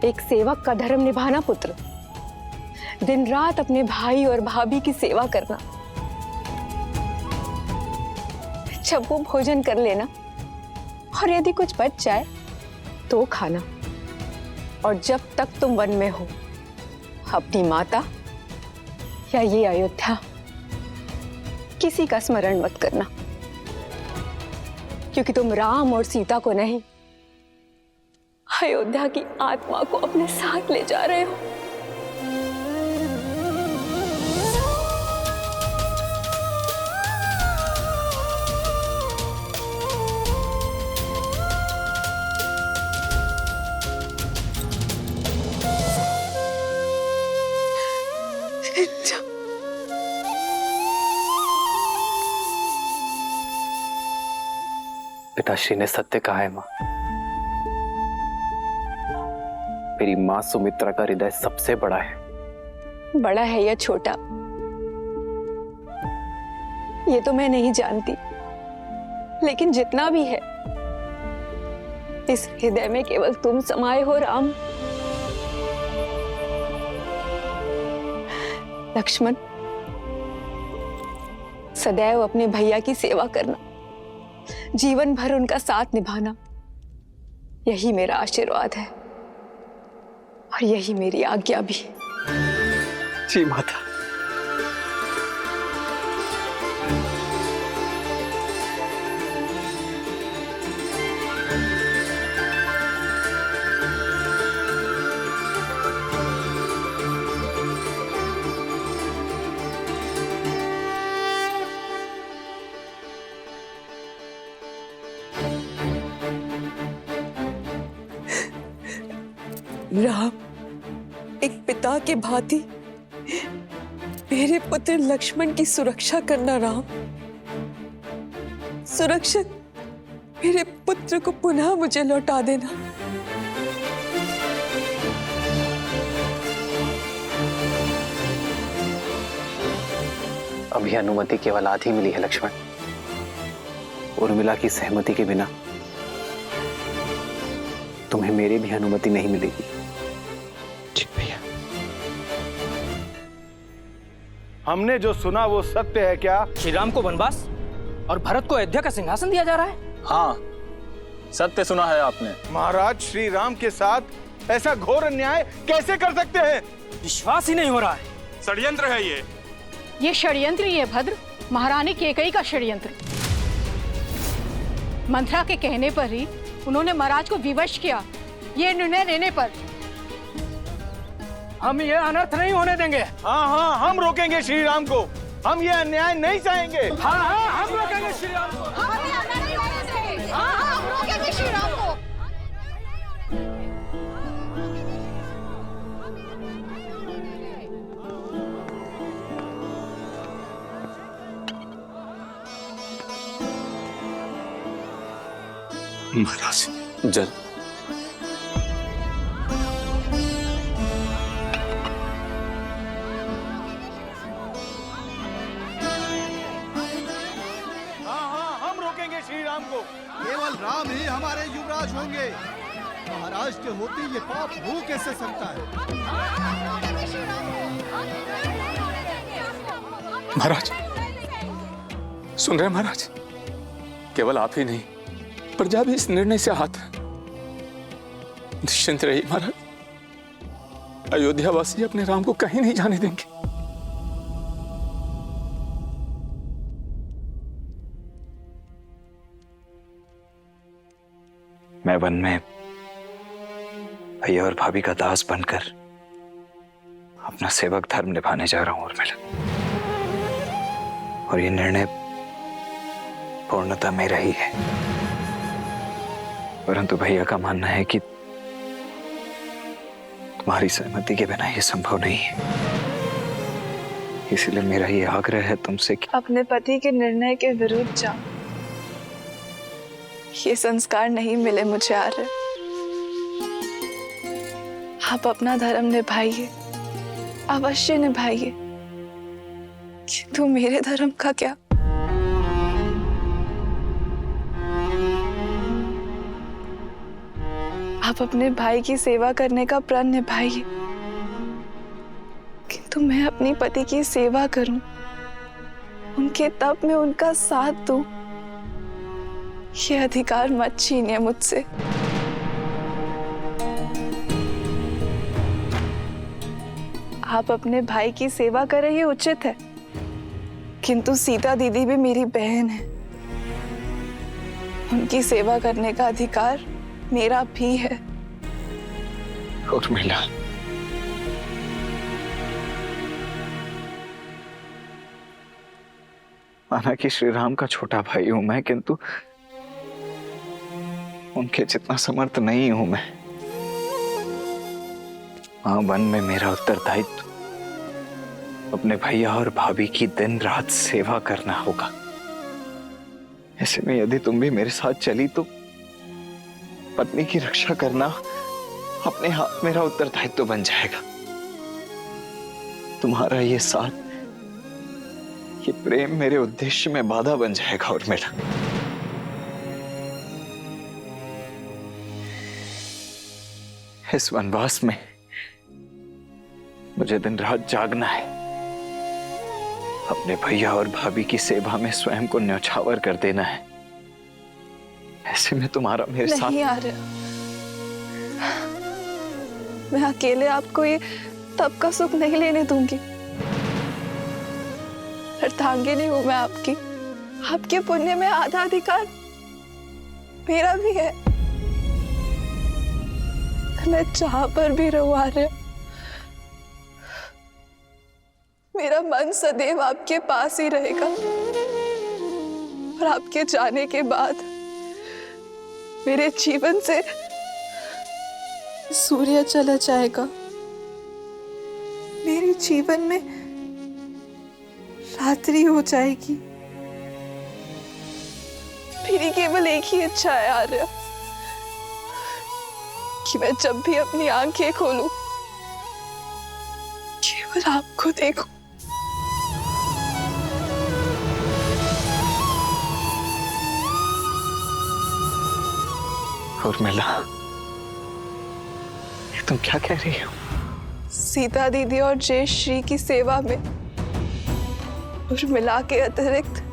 A: एक सेवक का धर्म निभाना पुत्र, दिन रात अपने भाई और भाभी की सेवा करना, जब वो भोजन कर लेना और यदि कुछ बच जाए तो खाना, और जब तक तुम वन में हो अपनी माता या ये अयोध्या किसी का स्मरण मत करना, क्योंकि तुम राम और सीता को नहीं, अयोध्या की आत्मा को अपने साथ ले जा रहे हो।
E: पिताश्री ने सत्य कहा है मां। मेरी मां सुमित्रा का हृदय सबसे बड़ा है।
A: बड़ा है या छोटा, ये तो मैं नहीं जानती, लेकिन जितना भी है, इस हृदय में केवल तुम समाये हो राम। लक्ष्मण, सदैव अपने भैया की सेवा करना, जीवन भर उनका साथ निभाना, यही मेरा आशीर्वाद है और यही मेरी आज्ञा भी।
B: जी माता।
A: राम, एक पिता के भांति मेरे पुत्र लक्ष्मण की सुरक्षा करना राम। सुरक्षित मेरे पुत्र को पुनः मुझे लौटा देना।
E: अभी अनुमति केवल आधी मिली है लक्ष्मण। उर्मिला की सहमति के बिना तुम्हें मेरी भी अनुमति नहीं मिलेगी।
B: ठीक भैया।
O: हमने जो सुना वो सत्य है क्या?
P: श्री राम को वनवास और भरत को अयोध्या का सिंहासन दिया जा रहा है?
Q: हाँ, सत्य सुना है आपने।
O: महाराज, श्री राम के साथ ऐसा घोर अन्याय कैसे कर सकते हैं?
P: विश्वास ही नहीं हो रहा है।
O: षड्यंत्र है
L: ये षड्यंत्र ही है भद्र, महारानी केकई का षड्यंत्र। मंथरा के कहने पर ही उन्होंने महाराज को विवश किया। ये निर्णय लेने पर
P: हम ये अनर्थ नहीं होने देंगे।
O: हाँ हाँ, हम रोकेंगे श्री राम को। हम ये अन्याय नहीं सहेंगे।
I: हाँ हाँ हम रोकेंगे श्री राम को।
K: हम रोकेंगे श्री राम को।
J: महाराज जल।
O: हम रोकेंगे श्री राम को।
C: केवल राम ही हमारे युवराज होंगे। महाराज के होते ये पाप हो कैसे सकता है?
D: महाराज सुन रहे हैं महाराज, केवल आप ही नहीं प्रजा भी इस निर्णय से आहत है। निश्चिंत रहिए महाराज, अयोध्यावासी अपने राम को कहीं नहीं जाने देंगे।
B: मैं वन में भैया और भाभी का दास बनकर अपना सेवक धर्म निभाने जा रहा हूं उर्मिला, और ये निर्णय पूर्णतः मेरा ही है। परंतु भैया का मानना है कि तुम्हारी सहमति के बिना ये संभव नहीं है। इसलिए मेरा ये आग्रह है तुमसे कि
A: अपने पति के निर्णय के विरुद्ध जाओ। ये संस्कार नहीं मिले मुझे आर्य। आप अपना धर्म निभाइए, अवश्य निभाइए, किंतु मेरे धर्म का क्या? आप अपने भाई की सेवा करने का प्रण निभाइए, किंतु मैं अपने पति की सेवा करूं, उनके तप में उनका साथ दूं, ये अधिकार मत छीनिए मुझसे। आप अपने भाई की सेवा करें ये उचित है, किंतु सीता दीदी भी मेरी बहन है, उनकी सेवा करने का अधिकार मेरा भी है।
B: उर्मिला, माना कि श्री राम का छोटा भाई हूं मैं, किंतु उनके जितना समर्थ नहीं हूं मैं। वहां वन में मेरा उत्तरदायित्व अपने भैया और भाभी की दिन रात सेवा करना होगा। ऐसे में यदि तुम भी मेरे साथ चली तो पत्नी की रक्षा करना अपने हाथ मेरा उत्तरदायित्व बन जाएगा। तुम्हारा ये साथ, ये प्रेम मेरे उद्देश्य में बाधा बन जाएगा उर्मिला। इस वनवास में मुझे दिन रात जागना है, अपने भैया और भाभी की सेवा में स्वयं को न्यौछावर कर देना है। ऐसे में तुम्हारा मेरे साथ
A: नहीं आ रहा। मैं अकेले आपको ये तब का सुख नहीं लेने दूंगी। अर्धांगिनी हूं मैं आपकी, आपके पुण्य में आधा अधिकार मेरा भी है। मैं जहां पर भी रहूं आर्य, मेरा मन सदैव आपके पास ही रहेगा, और आपके जाने के बाद मेरे जीवन से सूर्य चला जाएगा। मेरे जीवन में रात्रि हो जाएगी। मेरी केवल एक ही इच्छा है आर्य, कि मैं जब भी अपनी आंखें खोलूं केवल आपको देखूं।
B: उर्मिला, तुम क्या कह रही हो?
A: सीता दीदी और जय श्री की सेवा में उर्मिला के अतिरिक्त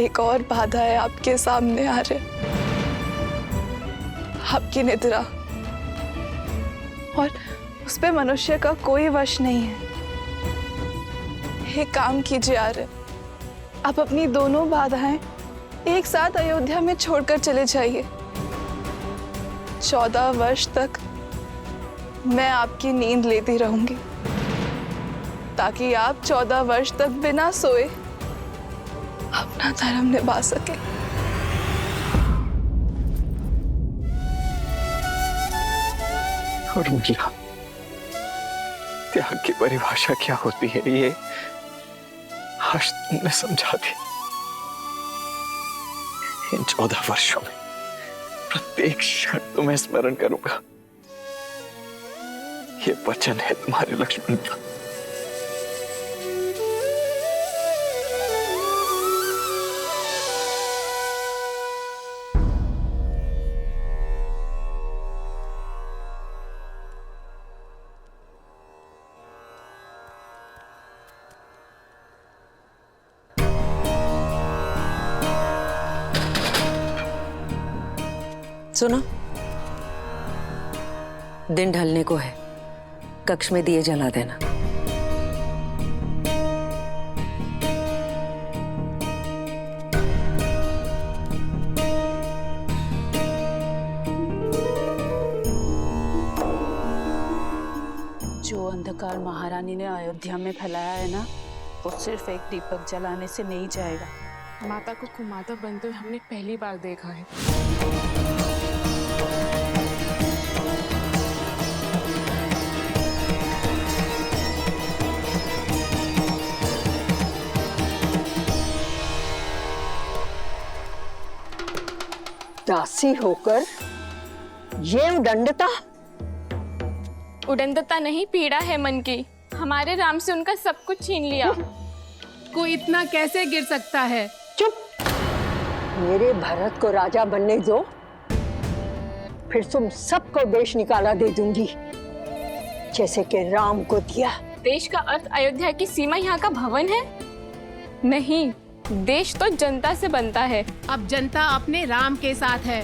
A: एक और बाधा है आपके सामने आ रहे, आपकी निद्रा, और उस पे मनुष्य का कोई वश नहीं है। एक काम कीजिए आर्य, आप अपनी दोनों बाधाएं एक साथ अयोध्या में छोड़कर चले जाइए। 14 वर्ष तक मैं आपकी नींद लेती रहूंगी। ताकि आप 14 वर्ष तक बिना सोए अपना धर्म निभा सके।
B: और उर्मिला, त्याग की परिभाषा क्या होती है ये आज तुमने समझा दी। इन 14 वर्षों में प्रत्येक क्षण तुम्हें स्मरण करूंगा। ये वचन है तुम्हारे लक्ष्मण का।
N: सुनो, दिन ढलने को है, कक्ष में दिए जला देना।
G: जो अंधकार महारानी ने अयोध्या में फैलाया है ना, वो सिर्फ एक दीपक जलाने से नहीं जाएगा।
K: माता को कुमाता बनते हुए हमने पहली बार देखा है।
M: दासी होकर ये उदंडता।
K: उदंडता नहीं, पीड़ा है मन की। हमारे राम से उनका सब कुछ छीन लिया।
L: कोई इतना कैसे गिर सकता है?
M: चुप! मेरे भरत को राजा बनने दो, फिर तुम सबको देश निकाला दे दूंगी, जैसे कि राम को दिया।
K: देश का अर्थ अयोध्या की सीमा यहाँ का भवन है? नहीं, देश तो जनता से बनता है।
L: अब जनता अपने राम के साथ है।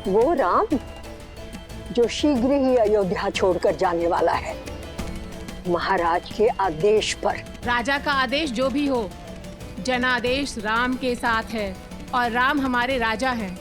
M: वो राम जो शीघ्र ही अयोध्या छोड़कर जाने वाला है, महाराज के आदेश पर।
L: राजा का आदेश जो भी हो, जनादेश राम के साथ है और राम हमारे राजा हैं।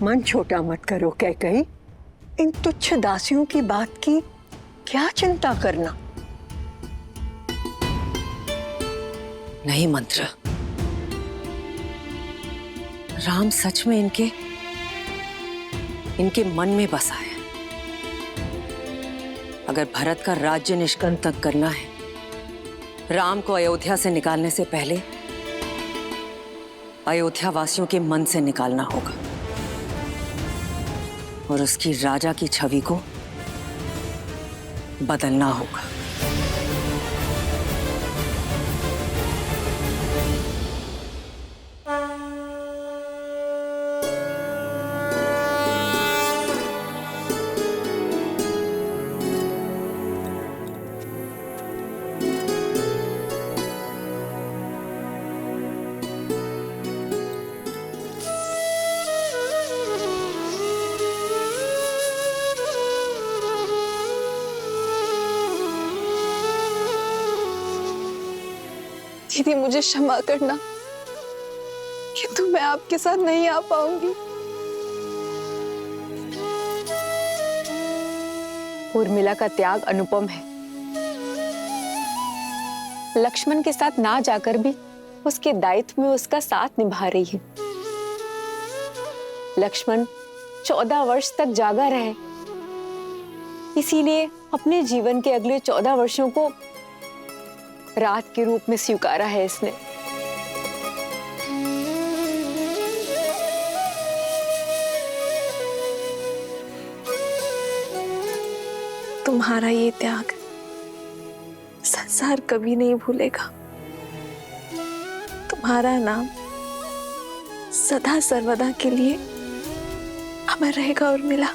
M: मन छोटा मत करो कैकई। इन तुच्छ दासियों की बात की क्या चिंता करना।
N: नहीं मंत्र, राम सच में इनके मन में बसा है। अगर भरत का राज्य निष्कंटक करना है, राम को अयोध्या से निकालने से पहले अयोध्या वासियों के मन से निकालना होगा और उसकी राजा की छवि को बदलना होगा।
A: दीदी, मुझे क्षमा करना, किंतु मैं आपके साथ नहीं आ पाऊंगी।
F: उर्मिला का त्याग अनुपम है। लक्ष्मण के साथ ना जाकर भी उसके दायित्व में उसका साथ निभा रही है। लक्ष्मण 14 वर्ष तक जागा रहे, इसीलिए अपने जीवन के अगले 14 वर्षों को रात के रूप में स्वीकारा है इसने।
A: तुम्हारा ये त्याग संसार कभी नहीं भूलेगा। तुम्हारा नाम सदा सर्वदा के लिए अमर रहेगा उर्मिला।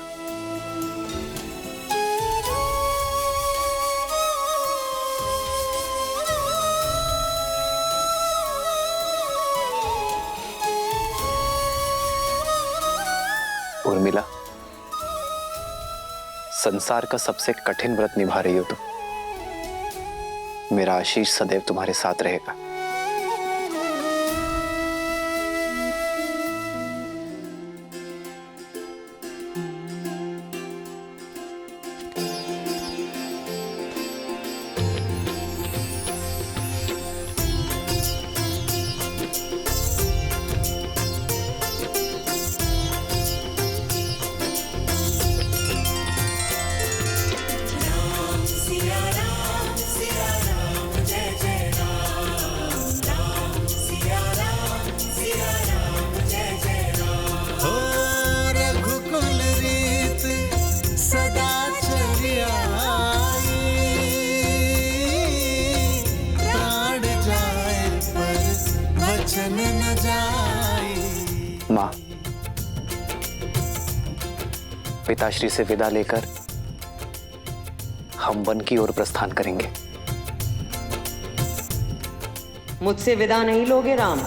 E: उर्मिला, संसार का सबसे कठिन व्रत निभा रही हो तुम। मेरा आशीष सदैव तुम्हारे साथ रहेगा। माँ, पिताश्री से विदा लेकर हम वन की ओर प्रस्थान करेंगे।
N: मुझसे विदा नहीं लोगे राम?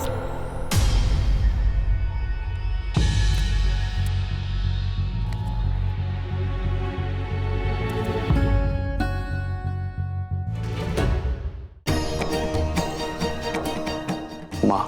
E: माँ,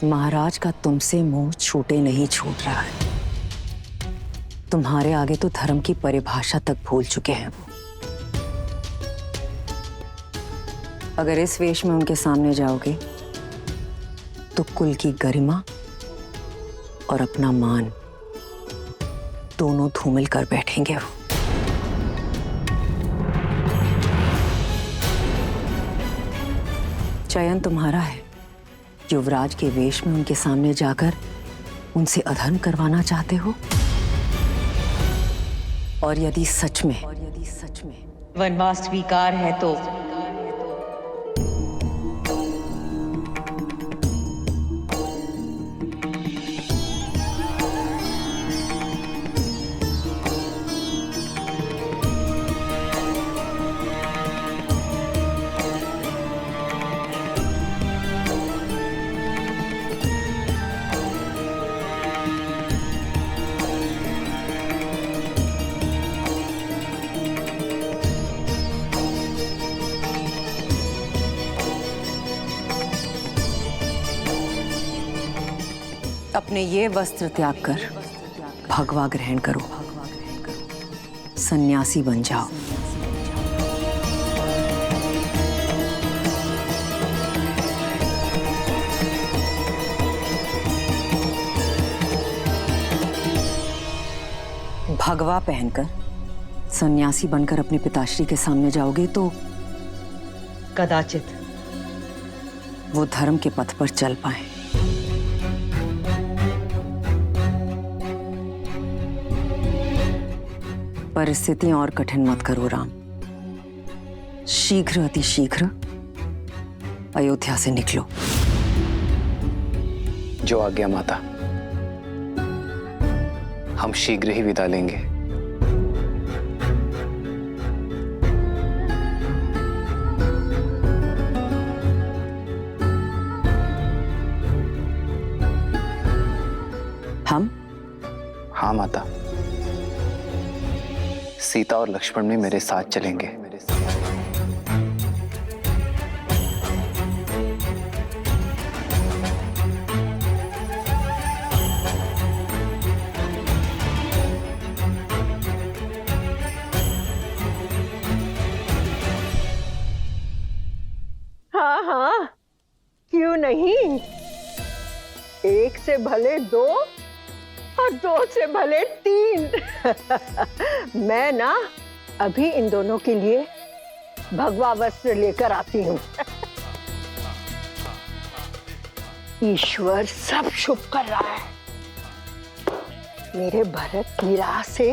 N: महाराज का तुमसे मोह छूटे नहीं छूट रहा है। तुम्हारे आगे तो धर्म की परिभाषा तक भूल चुके हैं वो। अगर इस वेश में उनके सामने जाओगे तो कुल की गरिमा और अपना मान दोनों धूमिल कर बैठेंगे वो। चयन तुम्हारा है। युवराज के वेश में उनके सामने जाकर उनसे अधर्म करवाना चाहते हो? और यदि सच में वनवास स्वीकार है तो अपने ये वस्त्र त्याग कर भगवा ग्रहण करो, सन्यासी बन जाओ। भगवा पहनकर सन्यासी बनकर अपने पिताश्री के सामने जाओगे तो कदाचित वो धर्म के पथ पर चल पाए। परिस्थितियां और कठिन मत करो राम। शीघ्र अतिशीघ्र अयोध्या से निकलो।
E: जो आज्ञा माता। हम शीघ्र ही विदा लेंगे।
N: हम?
E: हाँ माता, सीता और लक्ष्मण भी मेरे साथ चलेंगे।
M: हाँ हाँ, क्यों नहीं। एक से भले दो और दो से भले तीन। मैं ना अभी इन दोनों के लिए भगवा वस्त्र लेकर आती हूँ। ईश्वर सब शुभ कर रहा है। मेरे भरत की राह से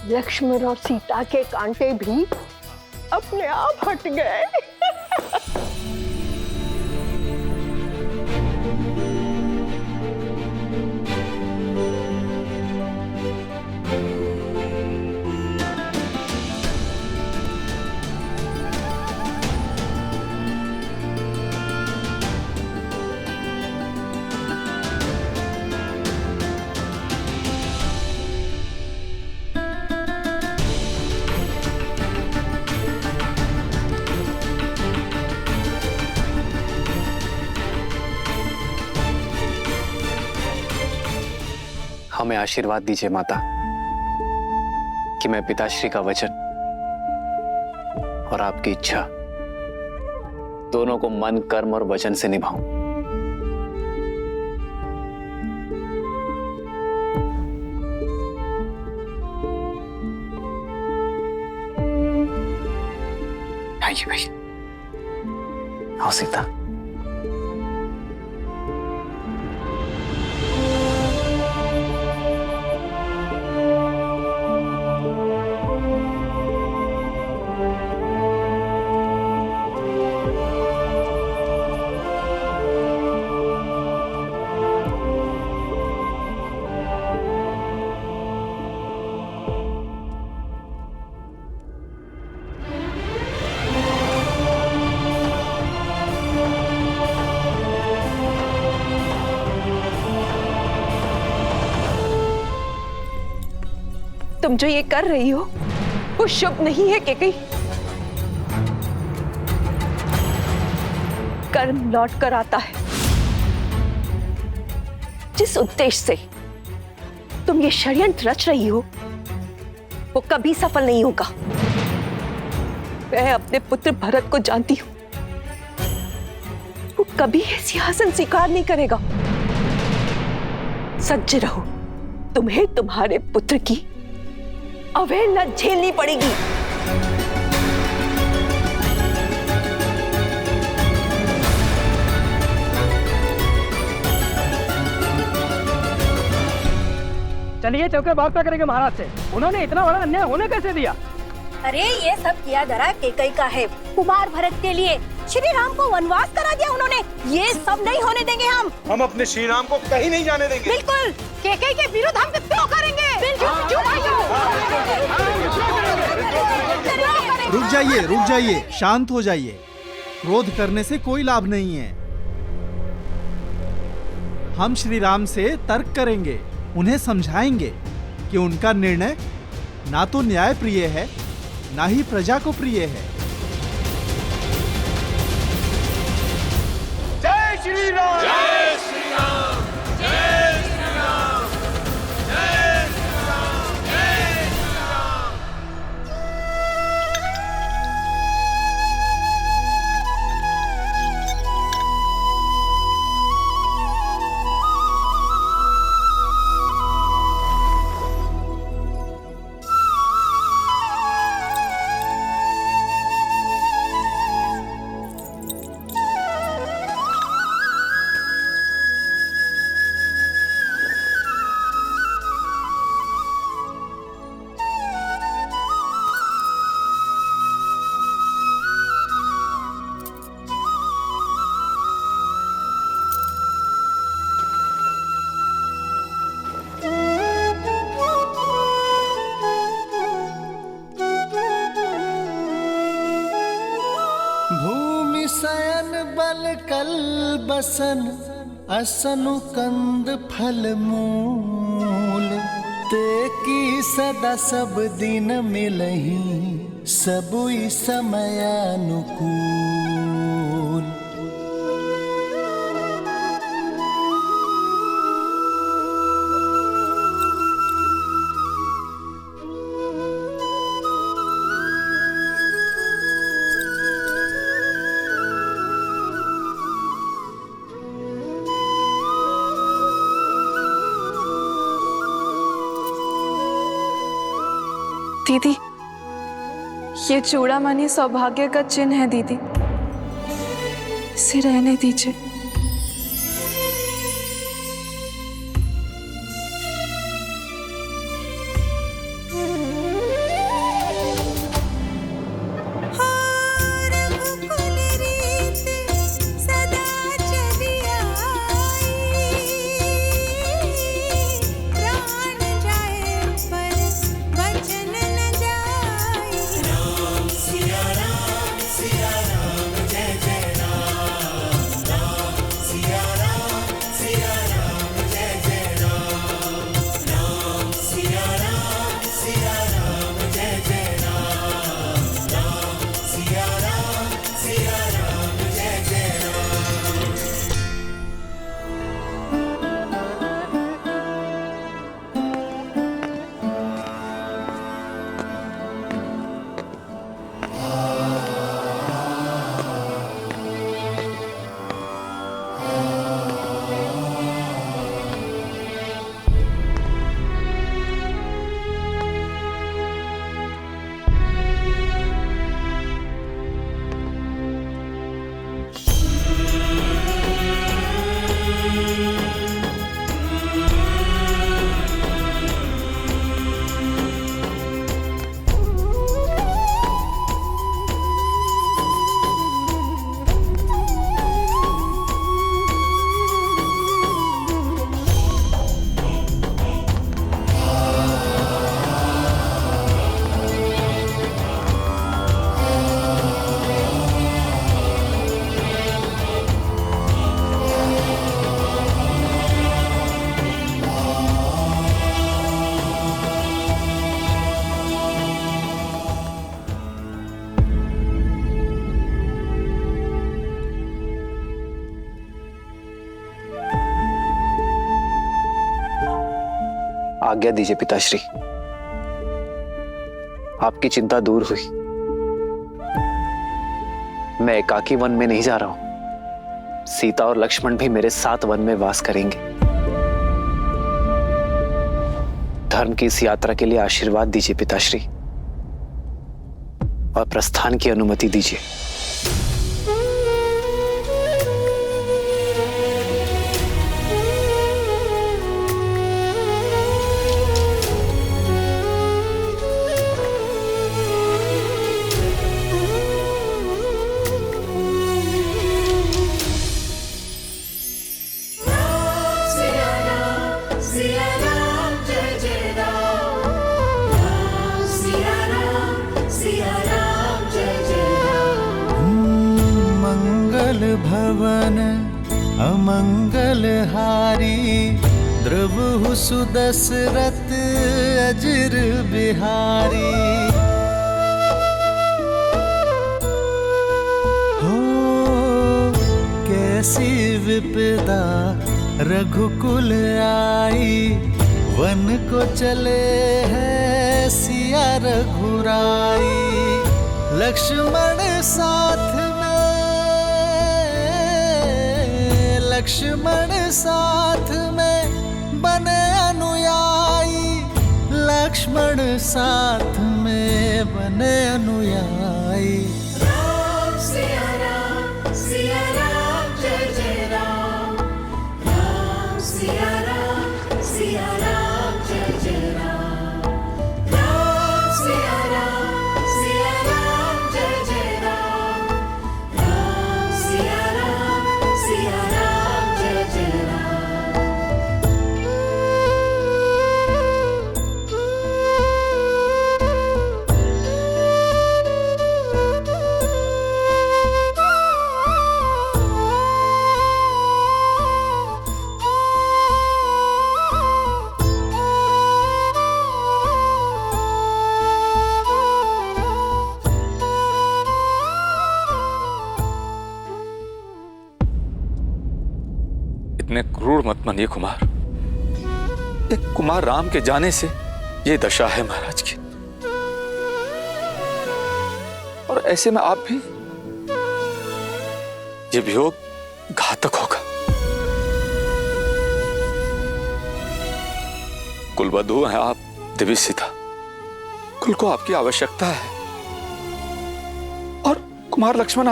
M: लक्ष्मण और सीता के कांटे भी अपने आप हट गए।
E: हमें आशीर्वाद दीजिए माता कि मैं पिताश्री का वचन और आपकी इच्छा दोनों को मन, कर्म और वचन से निभाऊं। आइए भाई, आओ सीता।
A: तुम जो ये कर रही हो वो शुभ नहीं है केकई। कर्म लौट कर आता है। जिस उद्देश्य से तुम ये षड्यंत्र रच रही हो वो कभी सफल नहीं होगा। मैं अपने पुत्र भरत को जानती हूं, वो कभी ये सिंहासन स्वीकार नहीं करेगा। सज्ज रहो, तुम्हें तुम्हारे पुत्र की अवहेलना झेलनी पड़ेगी।
I: चलिए चौके बात क्या करेंगे महाराज से। उन्होंने इतना बड़ा अन्याय होने कैसे दिया?
R: अरे ये सब किया धरा केकई का है। कुमार भरत के लिए श्री राम को वनवास करा दिया उन्होंने। ये सब नहीं होने देंगे हम
O: अपने श्री राम को कहीं नहीं जाने देंगे।
R: बिल्कुल, केकई के विरुद्ध हम क्यों करेंगे?
C: रुक जाइए, शांत हो जाइए। क्रोध करने से कोई लाभ नहीं है। हम श्री राम से तर्क करेंगे, उन्हें समझाएंगे कि उनका निर्णय ना तो न्याय प्रिय है ना ही प्रजा को प्रिय है।
O: जय श्री राम,
I: जय श्री राम, जय श्री राम, जय श्री राम, जय श्री राम।
C: भूमि शयन बल कल बसन असनु कंद फल मूल ते की सदा सब दिन मिलही सबुई समयानुकूल।
F: दीदी, ये चूड़ामणि सौभाग्य का चिन्ह है दीदी, इसे रहने दीजिए।
E: आज्ञा दीजिए पिताश्री। आपकी चिंता दूर हुई। मैं एकाकी वन में नहीं जा रहा हूं। सीता और लक्ष्मण भी मेरे साथ वन में वास करेंगे। धर्म की इस यात्रा के लिए आशीर्वाद दीजिए पिताश्री और प्रस्थान की अनुमति दीजिए।
S: भवन अमंगल हारी द्रवहु सुदशरथ अजिर बिहारी। हो कैसी विपदा रघुकुल आई, वन को चले हैं सिया रघुराई। लक्ष्मण साथ लक्ष्मण साथ में बने अनुयायी। लक्ष्मण साथ में बने अनुयायी।
I: राम सिया राम जय जय राम। राम सिया राम जय जय राम। राम सिया राम जय जय राम। राम सिया राम जय जय राम।
D: इतने क्रूर मत बनिए कुमार। एक कुमार राम के जाने से ये दशा है महाराज की, और ऐसे में आप भी, ये वियोग घातक होगा। कुलवधू हैं आप देवी सीता, कुल को आपकी आवश्यकता है, और कुमार लक्ष्मण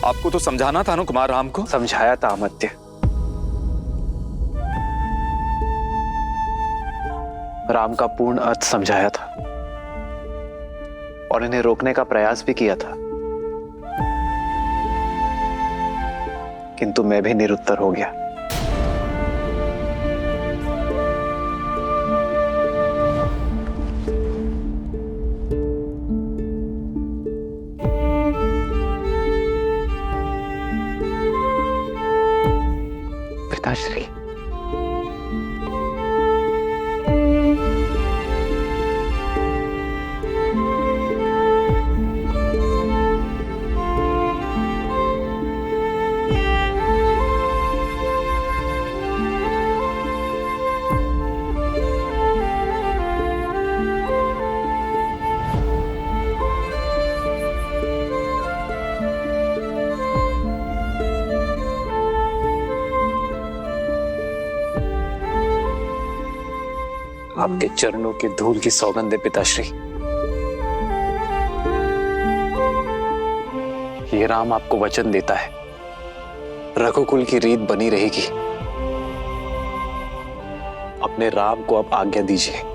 D: आपको तो समझाना था ना कुमार राम को।
E: समझाया था अमात्य, राम का पूर्ण अर्थ समझाया था और इन्हें रोकने का प्रयास भी किया था, किंतु मैं भी निरुत्तर हो गया। पिताश्री, आपके चरणों के धूल की सौगंध है पिताश्री। ये राम आपको वचन देता है, रघुकुल की रीत बनी रहेगी। अपने राम को अब आज्ञा दीजिए।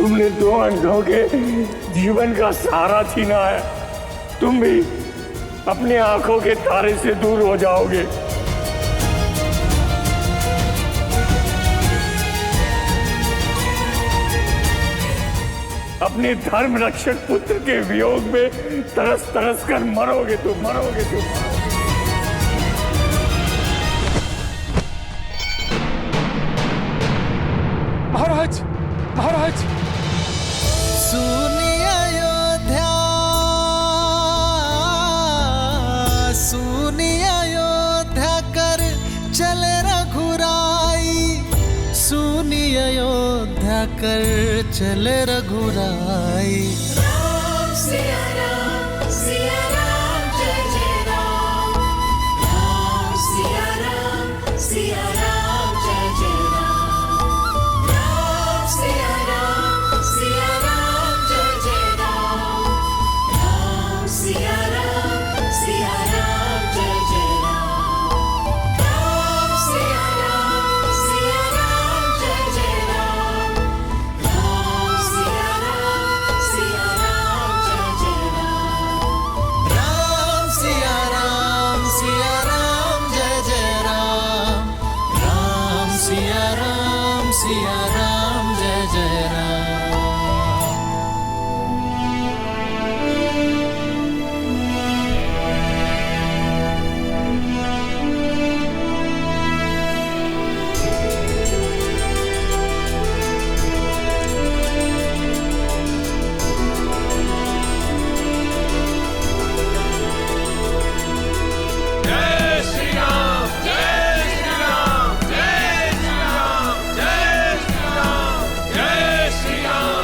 T: तुमने दो अंधों के जीवन का सहारा छीना है। तुम भी अपनी आंखों के तारे से दूर हो जाओगे। अपने धर्म रक्षक पुत्र के वियोग में तरस तरस कर मरोगे तुम।
O: महाराज
S: सुनिए अयोध्या, सुनिए अयोध्या कर चले रघुराई, सुनिए अयोध्या कर चले रघुराई।
I: राम सिया राम जय जय राम, राम सिया राम जय जय राम, राम सिया राम जय जय राम, राम सिया राम जय जय राम, राम सिया राम जय जय राम, राम सिया राम जय जय राम,
S: राम सिया राम जय जय राम, राम सिया राम जय जय राम।
I: जय श्री राम जय श्री राम जय श्री राम जय श्री राम जय श्री राम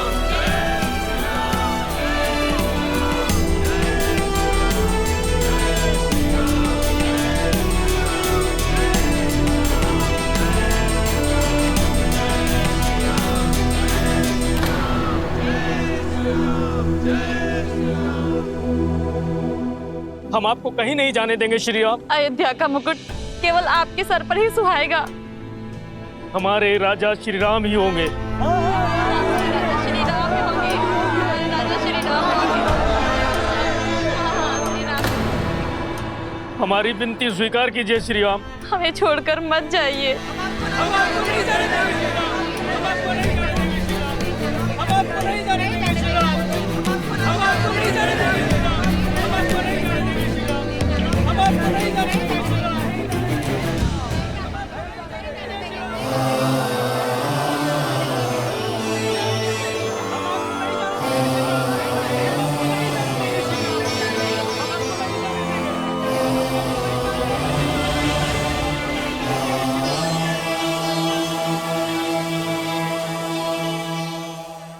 T: हम आपको कहीं नहीं जाने देंगे श्री राम।
K: अयोध्या का मुकुट केवल आपके सर पर ही सुहाएगा।
T: हमारे राजा श्री राम ही होंगे। हमारी विनती स्वीकार कीजिए श्री राम।
K: हमें छोड़कर मत जाइए।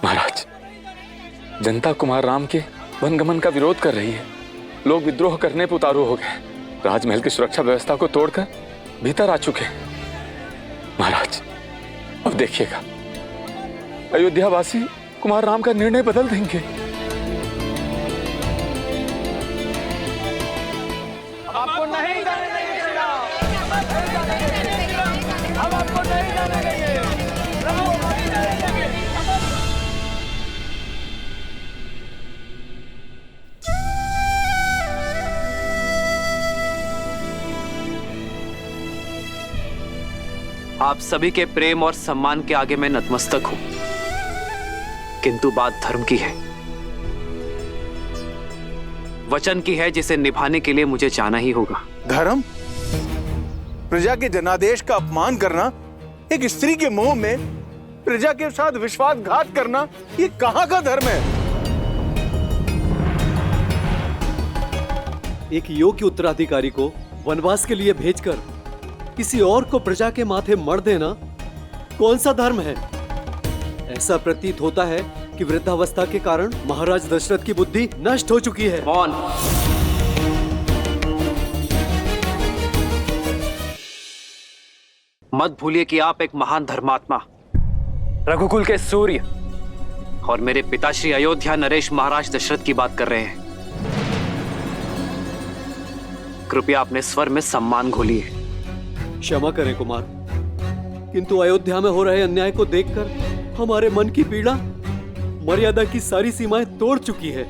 D: महाराज, जनता कुमार राम के वनगमन का विरोध कर रही है। लोग विद्रोह करने पर उतारू हो गए। राजमहल की सुरक्षा व्यवस्था को तोड़कर भीतर आ चुके हैं। महाराज, अब देखिएगा, अयोध्यावासी कुमार राम का निर्णय बदल देंगे।
T: आपको नहीं जाने देंगे श्री राम। हम आपको नहीं जाने देंगे।
E: आप सभी के प्रेम और सम्मान के आगे मैं नतमस्तक हूं, किंतु बात धर्म की है, वचन की है, जिसे निभाने के लिए मुझे जाना ही होगा।
O: धर्म? प्रजा के जनादेश का अपमान करना, एक स्त्री के मुंह में प्रजा के साथ विश्वासघात करना, ये कहां का धर्म है?
U: एक योग्य उत्तराधिकारी को वनवास के लिए भेजकर किसी और को प्रजा के माथे मर देना कौन सा धर्म है? ऐसा प्रतीत होता है कि वृद्धावस्था के कारण महाराज दशरथ की बुद्धि नष्ट हो चुकी है।
E: मौन। मत भूलिए कि आप एक महान धर्मात्मा, रघुकुल के सूर्य और मेरे पिताश्री अयोध्या नरेश महाराज दशरथ की बात कर रहे हैं। कृपया अपने स्वर में सम्मान घोलिए।
U: क्षमा करें कुमार, किंतु अयोध्या में हो रहे अन्याय को देखकर हमारे मन की पीड़ा मर्यादा की सारी सीमाएं तोड़ चुकी है।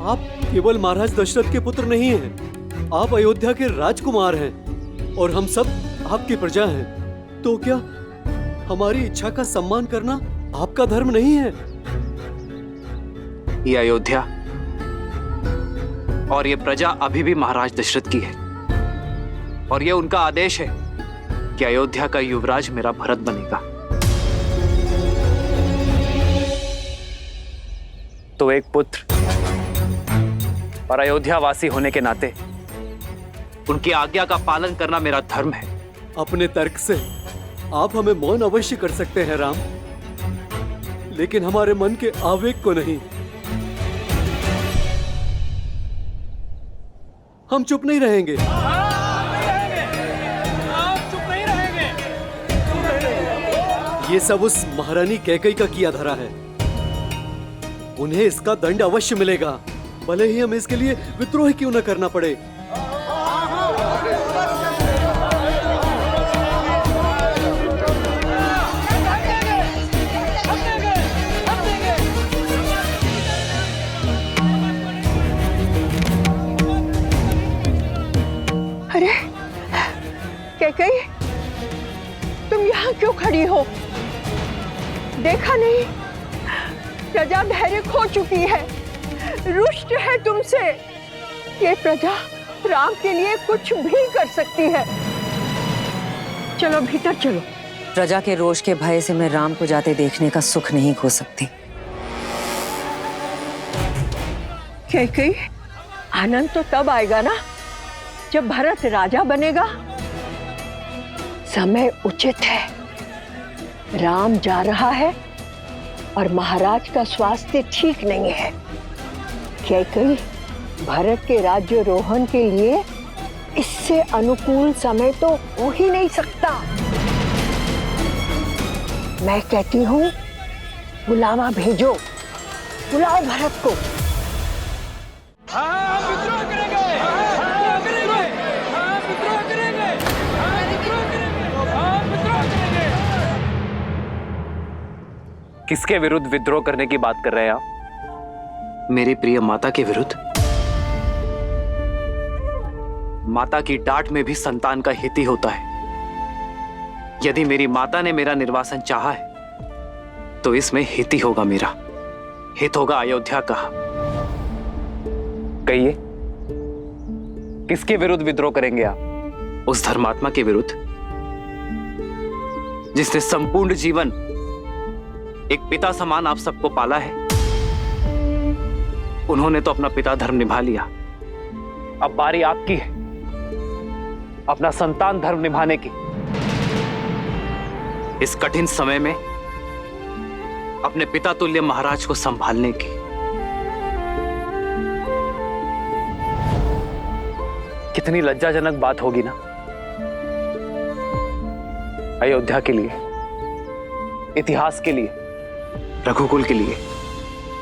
U: आप केवल महाराज दशरथ के पुत्र नहीं हैं, आप अयोध्या के राजकुमार हैं और हम सब आपकी प्रजा हैं। तो क्या हमारी इच्छा का सम्मान करना आपका धर्म नहीं है?
E: ये अयोध्या और ये प्रजा अभी भी महाराज दशरथ की है और ये उनका आदेश है कि अयोध्या का युवराज मेरा भरत बनेगा। तो एक पुत्र और अयोध्या वासी होने के नाते उनकी आज्ञा का पालन करना मेरा धर्म है।
U: अपने तर्क से आप हमें मौन अवश्य कर सकते हैं राम, लेकिन हमारे मन के आवेग को नहीं। हम चुप नहीं रहेंगे। ये सब उस महारानी कैकई का किया धरा है, उन्हें इसका दंड अवश्य मिलेगा, भले ही हमें इसके लिए विद्रोह क्यों न करना पड़े।
M: अरे कैकई, तुम यहाँ क्यों खड़ी हो? देखा नहीं प्रजा धैर्य खो चुकी है, रुष्ट है तुमसे। ये प्रजा राम के लिए कुछ भी कर सकती है। चलो भीतर चलो।
N: प्रजा के रोष के भय से मैं राम को जाते देखने का सुख नहीं खो सकती।
M: कैकई, आनंद तो तब आएगा ना जब भरत राजा बनेगा। समय उचित है, राम जा रहा है और महाराज का स्वास्थ्य ठीक नहीं है। कैकई, भरत के राज्यारोहण के लिए इससे अनुकूल समय तो हो ही नहीं सकता। मैं कहती हूँ बुलावा भेजो, बुलाओ भरत को।
E: किसके विरुद्ध विद्रोह करने की बात कर रहे हैं आप? मेरी प्रिय माता के विरुद्ध। माता की डांट में भी संतान का हित ही होता है। यदि मेरी माता ने मेरा निर्वासन चाहा है तो इसमें हित ही होगा, मेरा हित होगा अयोध्या का। कहिए, किसके विरुद्ध विद्रोह करेंगे आप? उस धर्मात्मा के विरुद्ध जिसने संपूर्ण जीवन एक पिता समान आप सबको पाला है। उन्होंने तो अपना पिता धर्म निभा लिया, अब बारी आपकी है अपना संतान धर्म निभाने की। इस कठिन समय में अपने पिता तुल्य महाराज को संभालने की। कितनी लज्जाजनक बात होगी ना अयोध्या के लिए, इतिहास के लिए, रघुकुल के लिए,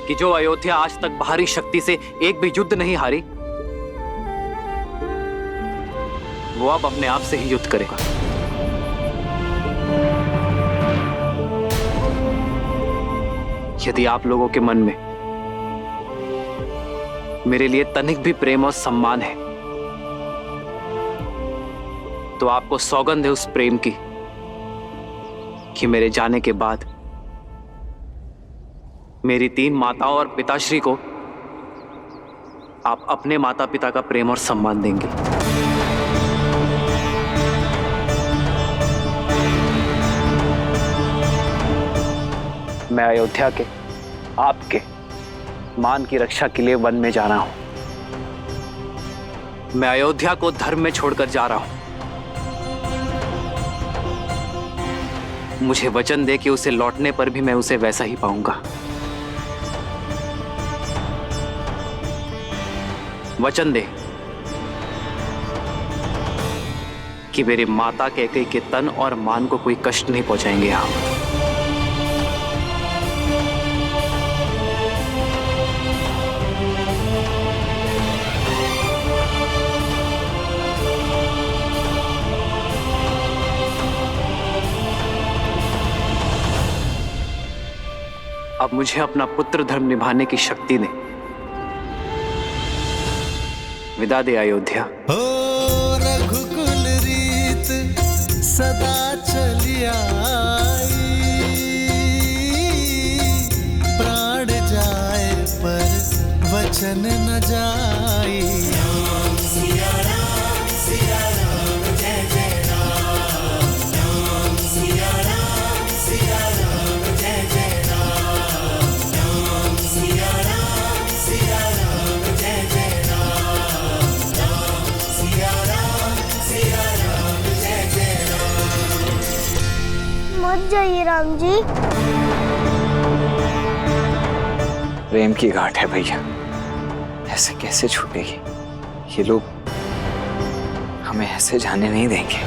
E: कि जो अयोध्या आज तक बाहरी शक्ति से एक भी युद्ध नहीं हारी, वो अब अपने आप से ही युद्ध करेगा। यदि आप लोगों के मन में मेरे लिए तनिक भी प्रेम और सम्मान है तो आपको सौगंध है उस प्रेम की कि मेरे जाने के बाद मेरी 3 माताओं और पिताश्री को आप अपने माता पिता का प्रेम और सम्मान देंगे। मैं अयोध्या के, आपके मान की रक्षा के लिए वन में जा रहा हूं। मैं अयोध्या को धर्म में छोड़कर जा रहा हूं। मुझे वचन दे कि उसे लौटने पर भी मैं उसे वैसा ही पाऊंगा। वचन दे कि मेरी माता कैकेयी के तन और मान को कोई कष्ट नहीं पहुंचाएंगे आप। अब मुझे अपना पुत्र धर्म निभाने की शक्ति दे। विदा दे अयोध्या।
S: हो रघुकुल रीत सदा चली आई, प्राण जाए पर वचन न जाई। राम सिया राम जय जय राम, राम सिया राम जय जय राम, राम सिया राम जय जय राम, राम सिया राम जय जय राम।
H: मत जाइए राम जी।
B: प्रेम की गांठ है भैया, ऐसे कैसे छूटेगी? ये लोग हमें ऐसे जाने नहीं देंगे।